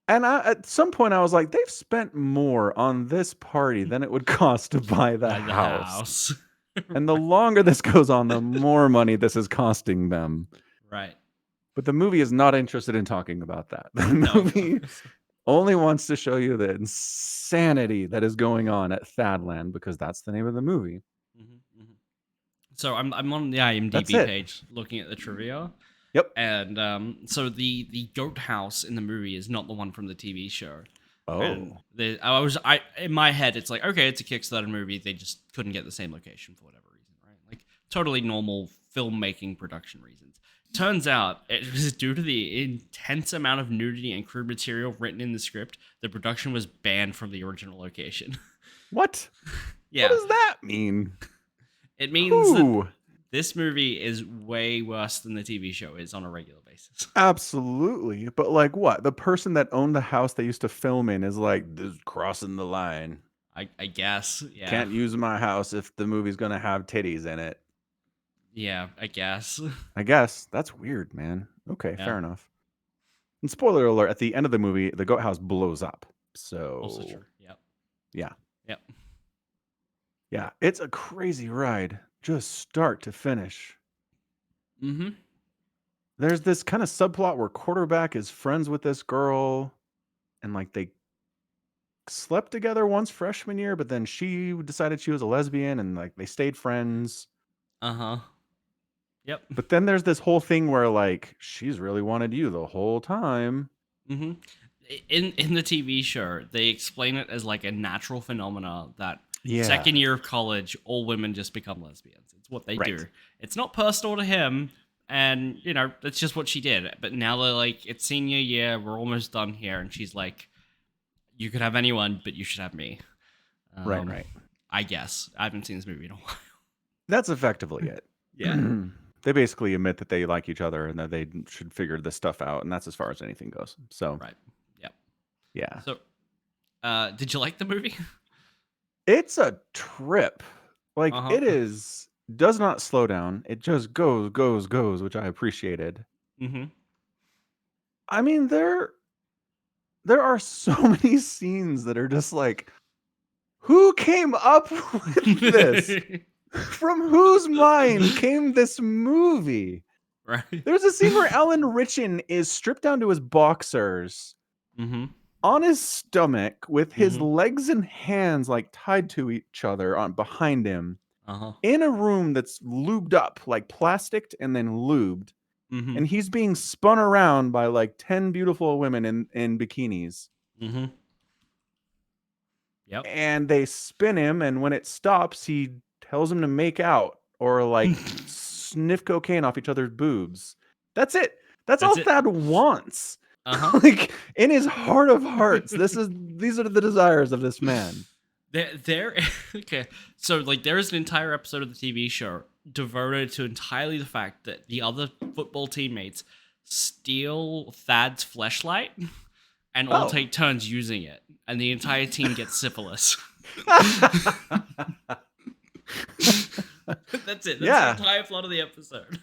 And at some point I was like, they've spent more on this party than it would cost to buy the house. And the longer this goes on, the more money this is costing them. Right. But the movie is not interested in talking about that. The movie only wants to show you the insanity that is going on at Thadland because that's the name of the movie. So I'm on the IMDb page looking at the trivia. Yep. And so the goat house in the movie is not the one from the TV show. And Oh. I in my head, it's like, okay, it's a Kickstarter movie. They just couldn't get the same location for whatever reason, right? Like totally normal filmmaking production reasons. Turns out it was due to the intense amount of nudity and crude material written in the script. The production was banned from the original location. What? What Yeah, does that mean? it means that Who? this movie is way worse than the TV show is on a regular basis. Absolutely. But like what? The person that owned the house they used to film in is like, this is crossing the line. I guess, yeah, Can't use my house if the movie's gonna have titties in it. yeah, I guess, I guess. That's weird, man. Okay, yeah. fair enough. And spoiler alert, at the end of the movie, the goat house blows up. Also So true. Yep. yeah. Yep. Yeah. It's a crazy ride. Just start to finish. Mm-hmm. There's this kind of subplot where quarterback is friends with this girl and like they slept together once freshman year, but then she decided she was a lesbian and like they stayed friends. Uh-huh. Yep. But then there's this whole thing where like she's really wanted you the whole time. Mm-hmm. In the TV show, they explain it as like a natural phenomena that Yeah. second year of college, all women just become lesbians. It's what they Right. do. It's not personal to him, and you know, that's just what she did. But now they're like, it's senior year, we're almost done here, and she's like, you could have anyone, but you should have me. Right. I guess. I haven't seen this movie in a while. That's effectively it. Yeah. They basically admit that they like each other and that they should figure this stuff out, and that's as far as anything goes. So Right. Yep. yeah. So, did you like the movie? It's a trip. Like Uh-huh. it does not slow down. It just goes, which I appreciated. Mm-hmm. I mean, there are so many scenes that are just like, who came up with this? From whose mind came this movie? Right. There's a scene where Alan Ritchson is stripped down to his boxers Mm-hmm. on his stomach with his Mm-hmm. legs and hands like tied to each other on behind him Uh-huh. in a room that's lubed up, like plasticed and then lubed. Mm-hmm. And he's being spun around by like 10 beautiful women in bikinis. Mm-hmm. Yep. And they spin him, and when it stops, he tells them to make out or like sniff cocaine off each other's boobs. That's it. That's all That's it. Thad wants. Uh-huh. Like in his heart of hearts, these are the desires of this man. There okay. So like there is an entire episode of the TV show devoted to entirely the fact that the other football teammates steal Thad's fleshlight and all Oh. take turns using it, and the entire team gets syphilis. That's it. That's Yeah. the entire plot of the episode.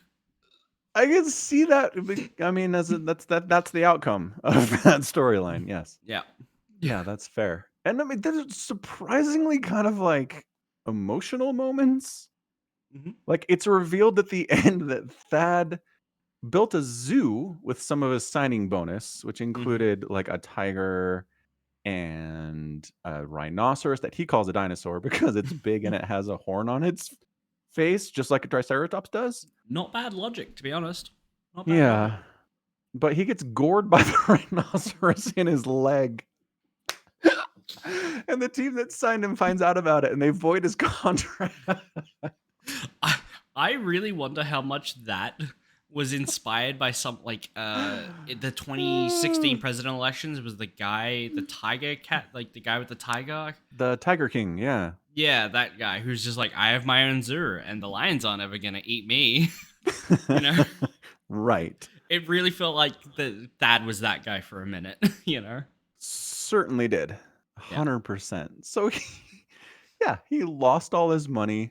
I can see that. I mean, that's the outcome of that storyline. Yes. Yeah. Yeah, that's fair. And I mean, there's surprisingly kind of like emotional moments. Mhm. Like it's revealed at the end that Thad built a zoo with some of his signing bonus, which included like a tiger and a rhinoceros that he calls a dinosaur because it's big and it has a horn on its face, just like a triceratops does. Not bad logic, to be honest. Not bad Yeah. logic. But he gets gored by the rhinoceros in his leg. And the team that signed him finds out about it and they void his contract. I really wonder how much that was inspired by some like the 2016 presidential elections. Was the guy the tiger cat, like the guy with the tiger? The Tiger King, yeah. Yeah, that guy who's just like, I have my own zoo and the lions aren't ever gonna eat me. You know? Right. It really felt like Thad was that guy for a minute, you know? Certainly did. Yeah. 100%. So he lost all his money.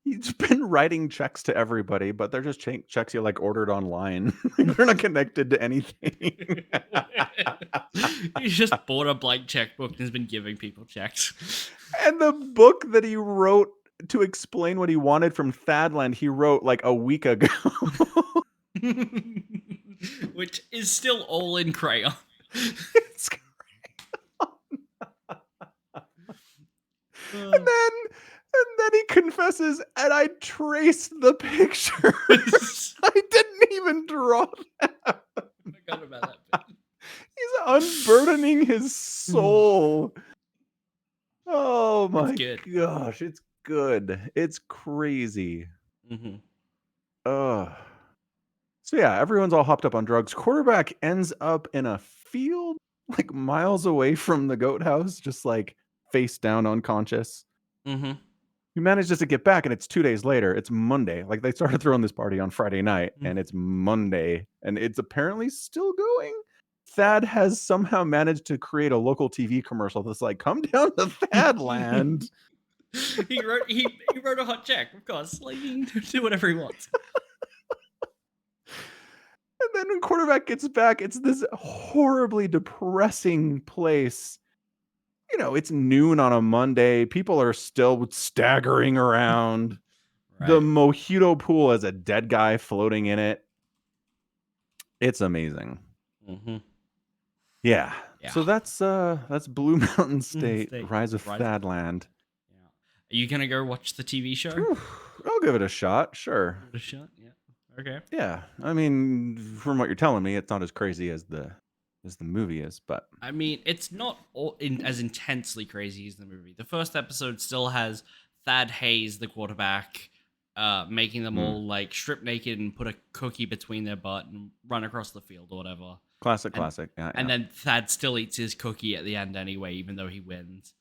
He's been writing checks to everybody, but they're just checks he like ordered online. They're not connected to anything. He's just bought a blank checkbook and has been giving people checks. And the book that he wrote to explain what he wanted from Thadland, he wrote like a week ago. Which is still all in crayon. It's and then he confesses, and I traced the pictures. I didn't even draw them. I forgot about that bit. He's unburdening his soul. Oh my good. gosh, it's good. It's crazy. Mm-hmm. Ugh. So yeah, everyone's all hopped up on drugs. Quarterback ends up in a field like miles away from the goat house, just like face down unconscious. Mm-hmm. He manages to get back, and it's 2 days later. It's Monday. Like they started throwing this party on Friday night, and it's Monday, and it's apparently still going. Thad has somehow managed to create a local TV commercial that's like, "Come down to Thadland." he wrote a hot check, of course. Like he can do whatever he wants. And then when quarterback gets back, it's this horribly depressing place. You know, it's noon on a Monday. People are still staggering around. Right. The mojito pool has a dead guy floating in it. It's amazing. Mm-hmm. Yeah. Yeah. So that's Blue Mountain State, Rise of Thadland. Yeah. Are you gonna go watch the TV show? Whew, I'll give it a shot. Sure. Give it a shot. Yeah. Okay. Yeah. I mean, from what you're telling me, it's not as crazy as the movie is, but I mean, it's not as intensely crazy as the movie. The first episode still has Thad Hayes, the quarterback, making them all like strip naked and put a cookie between their butt and run across the field or whatever. classic. Yeah. And then Thad still eats his cookie at the end anyway, even though he wins.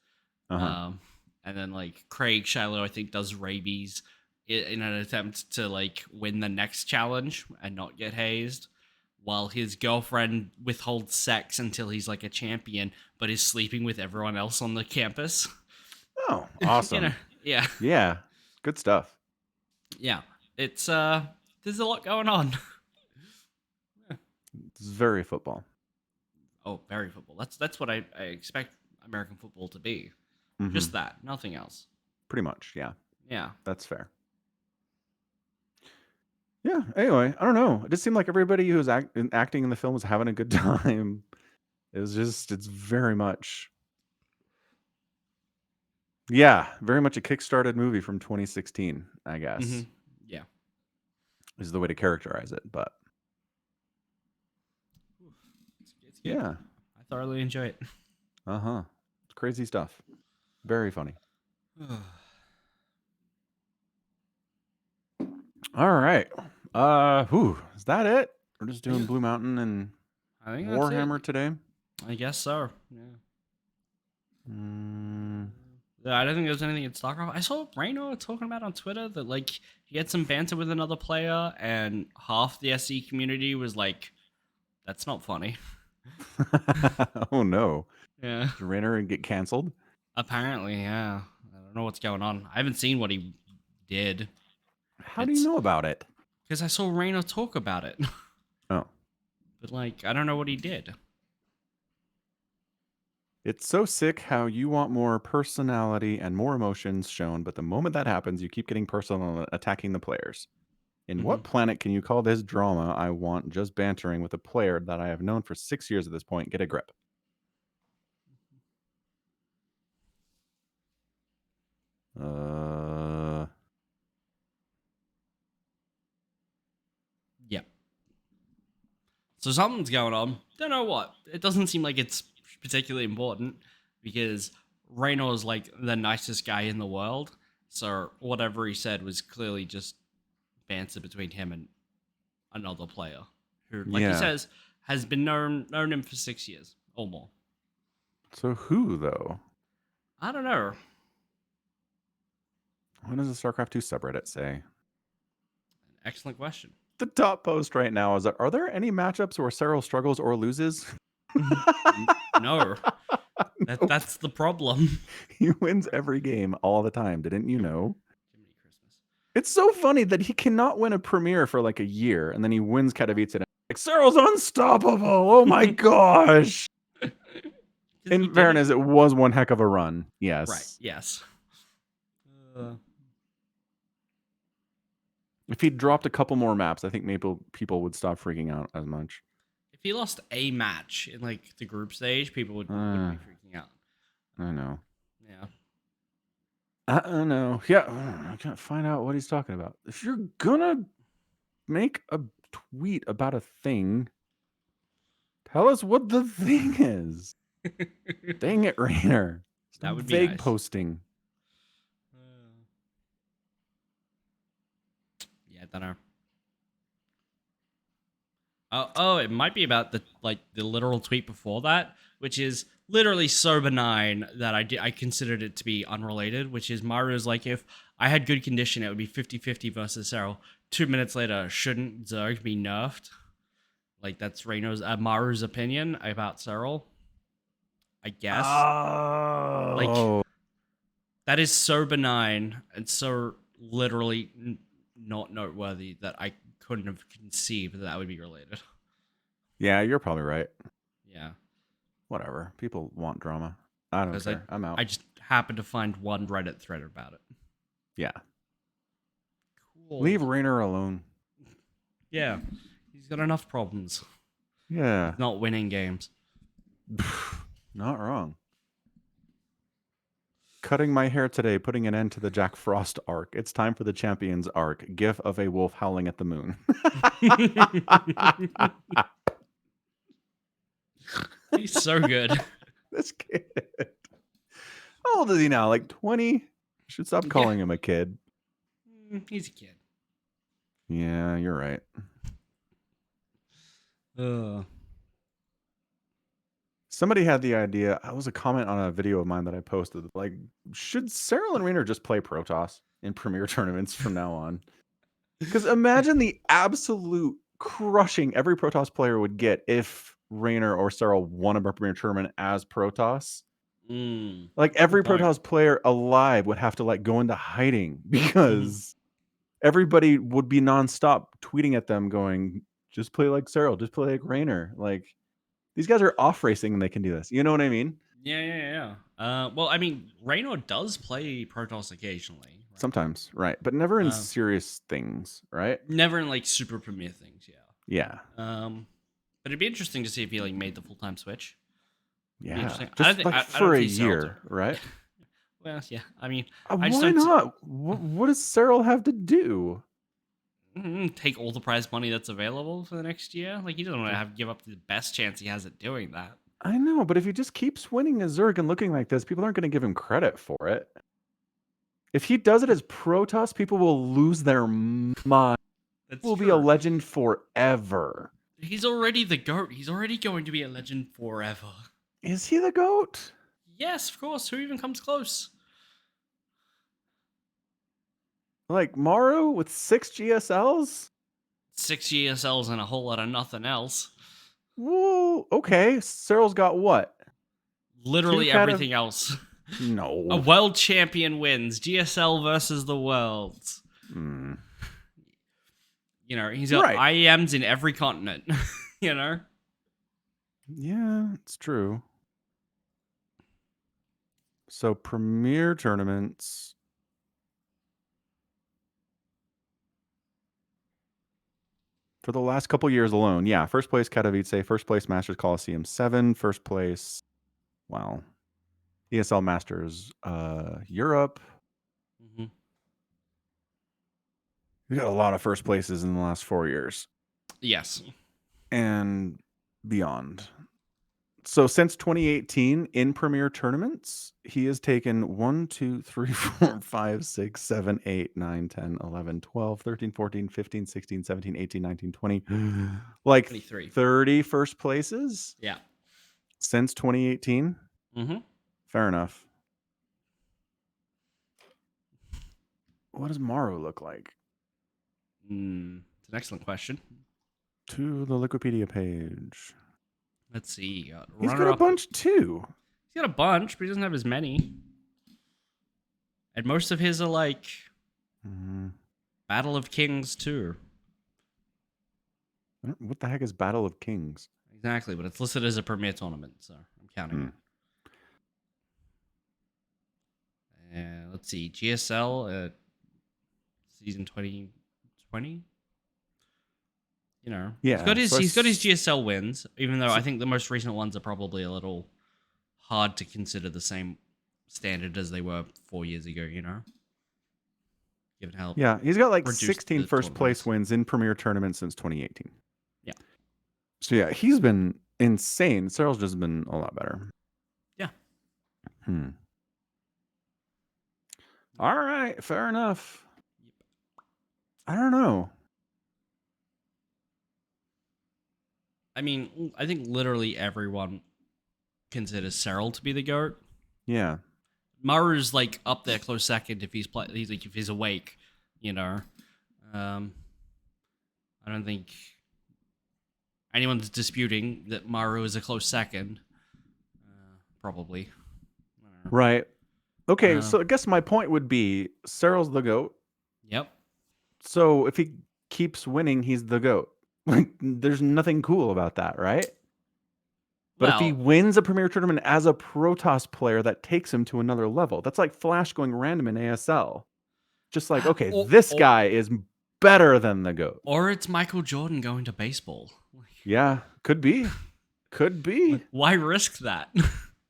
And then like Craig Shiloh, I think, does rabies in an attempt to like win the next challenge and not get hazed, while his girlfriend withholds sex until he's like a champion, but is sleeping with everyone else on the campus. Oh, awesome. Yeah. Yeah. Good stuff. Yeah. It's there's a lot going on. It's very football. Oh, very football. That's what I expect American football to be. Mm-hmm. Just that, nothing else. Pretty much, yeah. Yeah. That's fair. Yeah, anyway, I don't know. It just seemed like everybody who was acting in the film was having a good time. It's very much... Yeah, very much a kickstarted movie from 2016, I guess. Mm-hmm. Yeah. Is the way to characterize it, but... It's good. Yeah. I thoroughly enjoy it. Uh-huh. It's crazy stuff. Very funny. All right. Is that it? We're just doing Blue Mountain and I think Warhammer today? I guess so. Yeah. I don't think there's anything in StarCraft. I saw Reno talking about on Twitter that like he had some banter with another player, and half the SE community was like, "That's not funny." Oh no. Yeah. Did Rainer get canceled? Apparently, yeah. I don't know what's going on. I haven't seen what he did. How do you know about it? Because I saw Reno talk about it. Oh. But like, I don't know what he did. It's so sick how you want more personality and more emotions shown, but the moment that happens, you keep getting personal and attacking the players. In what planet can you call this drama? I want just bantering with a player that I have known for 6 years at this point. Get a grip. Yep. So something's going on. Don't know what. It doesn't seem like it's particularly important because Reno is like the nicest guy in the world. So whatever he said was clearly just banter between him and another player who, like he says, has been known him for 6 years or more. So who, though? I don't know. What does the StarCraft 2 subreddit say? Excellent question. The top post right now is, are there any matchups where Cyril struggles or loses? No. That's the problem. He wins every game all the time. Didn't you know? It's so funny that he cannot win a premiere for like a year, and then he wins Katowice. And like, Cyril's unstoppable. Oh my gosh. In fairness, it was one heck of a run. Yes. Right. Yes. If he dropped a couple more maps, I think maybe people would stop freaking out as much. If he lost a match in like the group stage, people would be freaking out. I know. Yeah. I don't know. Yeah, I can't find out what he's talking about. If you're gonna make a tweet about a thing, Tell us what the thing is. Dang it, Rainer. That Stop would be vague nice. posting. Yeah, I don't know. Oh, it might be about the literal tweet before that, which is literally so benign that I considered it to be unrelated, which is Maru's like, if I had good condition, it would be 50-50 versus Cyril. 2 minutes later, shouldn't Zerg be nerfed? Like, that's Maru's opinion about Cyril, I guess. Like, Oh. that is so benign and so literally not noteworthy that I couldn't have conceived that would be related. Yeah, you're probably right. Yeah. Whatever. People want drama. I don't care. I'm out. I just happened to find one Reddit thread about it. Yeah. Cool. Leave Rainer alone. Yeah. He's got enough problems. Yeah. He's not winning games. Not wrong. Cutting my hair today, putting an end to the Jack Frost arc. It's time for the Champions arc. GIF of a wolf howling at the moon. He's so good. This kid. How old is he now? Like 20? Should stop calling him a kid. He's a kid. Yeah, you're right. Somebody had the idea. It was a comment on a video of mine that I posted. Like, should Cyril and Rainer just play Protoss in Premier tournaments from now on? Because imagine the absolute crushing every Protoss player would get if Rainer or Cyril won a Premier tournament as Protoss. Like, every Protoss player alive would have to like go into hiding because everybody would be nonstop tweeting at them going, just play like Cyril, just play like Rainer. Like, these guys are off racing and they can do this. You know what I mean? Yeah. Well, I mean, Raynor does play Protoss occasionally. Right? Sometimes, right. But never in serious things, right? Never in like super premier things, yeah. But it'd be interesting to see if he like made the full-time switch. Yeah. Just like for a year, right? Well, yeah. I mean, why not? What does Cyril have to do? Take all the prize money that's available for the next year. Like, he doesn't want to give up the best chance he has at doing that. I know, but if he just keeps winning a Zerg and looking like this, people aren't going to give him credit for it. If he does it as Protoss, people will lose their mind. He will be a legend forever. He's already the GOAT. He's already going to be a legend forever. Is he the GOAT? Yes, of course. Who even comes close? Like Maru with 6 GSLs? 6 GSLs and a whole lot of nothing else. Whoa, okay. Cyril's got what? Literally everything else. No. A world champion wins. GSL versus the world. You know, he's got IEMs in every continent. You know? Yeah, it's true. So Premier tournaments. For the last couple years alone, yeah. First place Katowice, first place Masters Coliseum 7, first place, wow, ESL Masters Europe. We got a lot of first places in the last 4 years. Yes. And beyond. So since 2018 in Premier tournaments, he has taken 1, 2, 3, 4, 5, 6, 7, 8, 9, 10, 11, 12, 13, 14, 15, 16, 17, 18, 19, 20. Like 23. 30 first places? Yeah. Since 2018? Fair enough. What does Maru look like? It's an excellent question. To the Wikipedia page. Let's see. He's got a bunch too. He's got a bunch, but he doesn't have as many. And most of his are like Battle of Kings too. What the heck is Battle of Kings? Exactly, but it's listed as a Premier tournament, so I'm counting it. Let's see. GSL season 2020. You know, yeah, he's got his GSL wins, even though I think the most recent ones are probably a little hard to consider the same standard as they were 4 years ago, you know? Given how he's got like 16 first place wins in Premier tournaments since 2018. Yeah. So yeah, he's been insane. Cyril's just been a lot better. Yeah. All right, fair enough. I don't know. I mean, I think literally everyone considers Cyril to be the GOAT. Yeah. Maru's like up there close second if he's if he's awake, you know. I don't think anyone's disputing that Maru is a close second. Probably. Right. Okay, so I guess my point would be Cyril's the GOAT. Yep. So if he keeps winning, he's the GOAT. Like, there's nothing cool about that, right? But if he wins a Premier Tournament as a Protoss player, that takes him to another level. That's like Flash going random in ASL. Just like, okay, this guy is better than the GOAT. Or it's Michael Jordan going to baseball. Yeah, could be. Could be. Why risk that?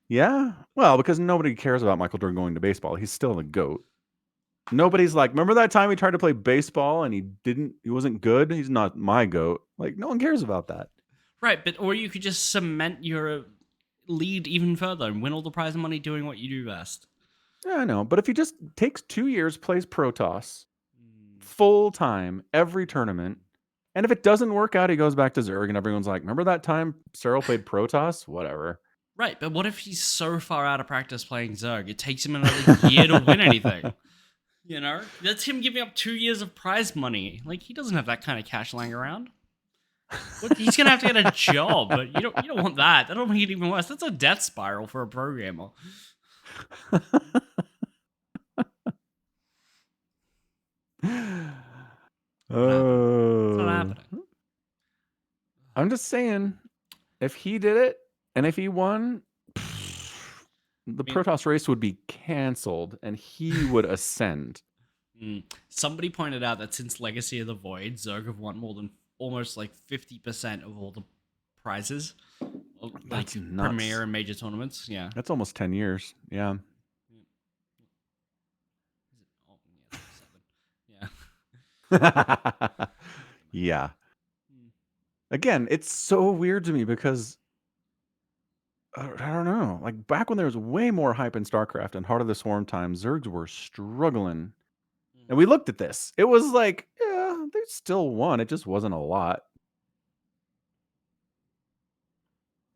Yeah. Well, because nobody cares about Michael Jordan going to baseball. He's still the GOAT. Nobody's like, remember that time he tried to play baseball and he wasn't good? He's not my GOAT. Like, no one cares about that. Right, but or you could just cement your lead even further and win all the prize money doing what you do best. Yeah, I know. But if he just takes 2 years, plays Protoss full time, every tournament, and if it doesn't work out, he goes back to Zerg and everyone's like, remember that time Cyril played Protoss? Whatever. Right, but what if he's so far out of practice playing Zerg, it takes him another year to win anything? You know? That's him giving up 2 years of prize money. Like, he doesn't have that kind of cash lying around. He's gonna have to get a job, but you don't want that. That'll make it even worse. That's a death spiral for a programmer. It's not happening. I'm just saying, if he did it and if he won, the Protoss race would be canceled and he would ascend. Somebody pointed out that since Legacy of the Void, Zerg have won more than almost like 50% of all the prizes. That's like nuts. Premier and major tournaments. Yeah. That's almost 10 years. Yeah. Yeah. Yeah. Again, it's so weird to me because I don't know. Like back when there was way more hype in StarCraft and Heart of the Swarm time, Zergs were struggling. And we looked at this. It was like, yeah, they still won. It just wasn't a lot.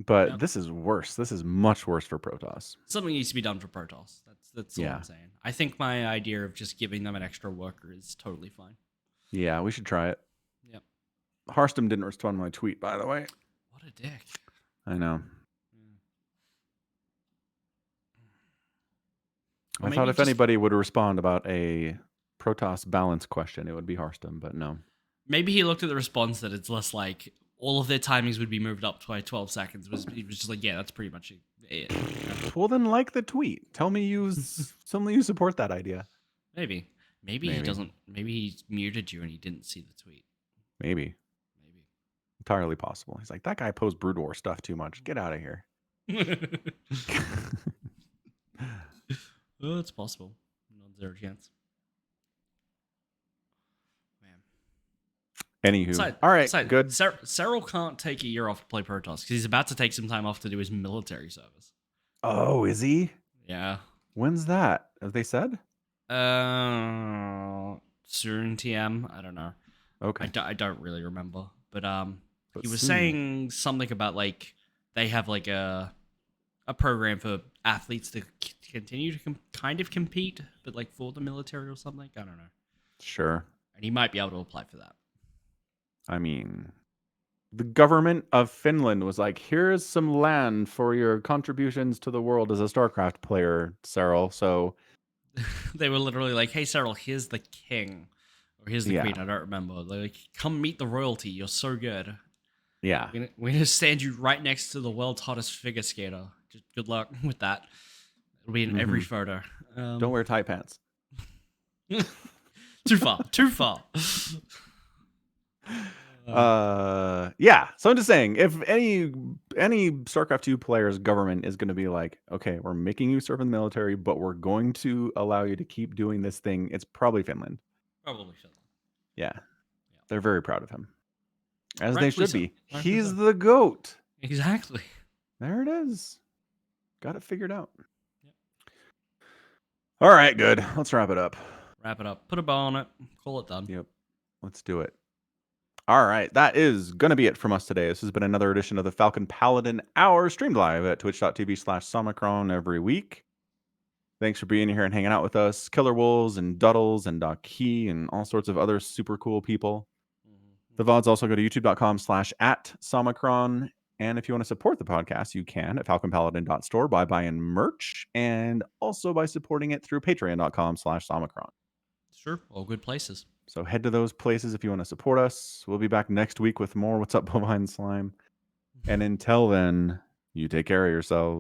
But this is worse. This is much worse for Protoss. Something needs to be done for Protoss. That's all I'm saying. I think my idea of just giving them an extra worker is totally fine. Yeah, we should try it. Yep. Harstem didn't respond to my tweet, by the way. What a dick. I know. I thought if anybody would respond about a Protoss balance question, it would be Harstem, but no. Maybe he looked at the response that it's less like all of their timings would be moved up by 12 seconds. He was just like, yeah, that's pretty much it. Well, then like the tweet. Tell me you support that idea. Maybe he doesn't. Maybe he muted you and he didn't see the tweet. Maybe. Entirely possible. He's like, that guy posts Brood War stuff too much. Get out of here. Oh, it's possible. Not zero chance. Anywho, all right, good. Cyril can't take a year off to play Protoss because he's about to take some time off to do his military service. Oh, is he? Yeah. When's that? Have they said? Soon, TM. I don't know. Okay. I don't really remember, but he was saying something about like they have like a program for athletes to continue to kind of compete, but like for the military or something. I don't know. Sure. And he might be able to apply for that. I mean, the government of Finland was like, here's some land for your contributions to the world as a StarCraft player, Cyril. So they were literally like, hey, Cyril, here's the king. Or here's the queen, I don't remember. They're like, come meet the royalty. You're so good. Yeah. We're going to stand you right next to the world's hottest figure skater. Just good luck with that. It'll be in every photo. Don't wear tight pants. Too far. Yeah. So I'm just saying, if any StarCraft 2 player's government is going to be like, okay, we're making you serve in the military, but we're going to allow you to keep doing this thing, it's probably Finland. Yeah. They're very proud of him. As they should be. He's the GOAT. Exactly. There it is. Got it figured out. Yep. All right, good. Let's wrap it up. Wrap it up. Put a bow on it. Call it done. Yep. Let's do it. All right, that is going to be it from us today. This has been another edition of the Falcon Paladin Hour, streamed live at twitch.tv/Somicron every week. Thanks for being here and hanging out with us. Killer Wolves and Duddles and Doc Key and all sorts of other super cool people. The VODs also go to youtube.com/@Somicron. And if you want to support the podcast, you can at falconpaladin.store by buying merch and also by supporting it through patreon.com/Somicron. Sure. All good places. So head to those places if you want to support us. We'll be back next week with more What's Up Bovine Slime. And until then, you take care of yourselves.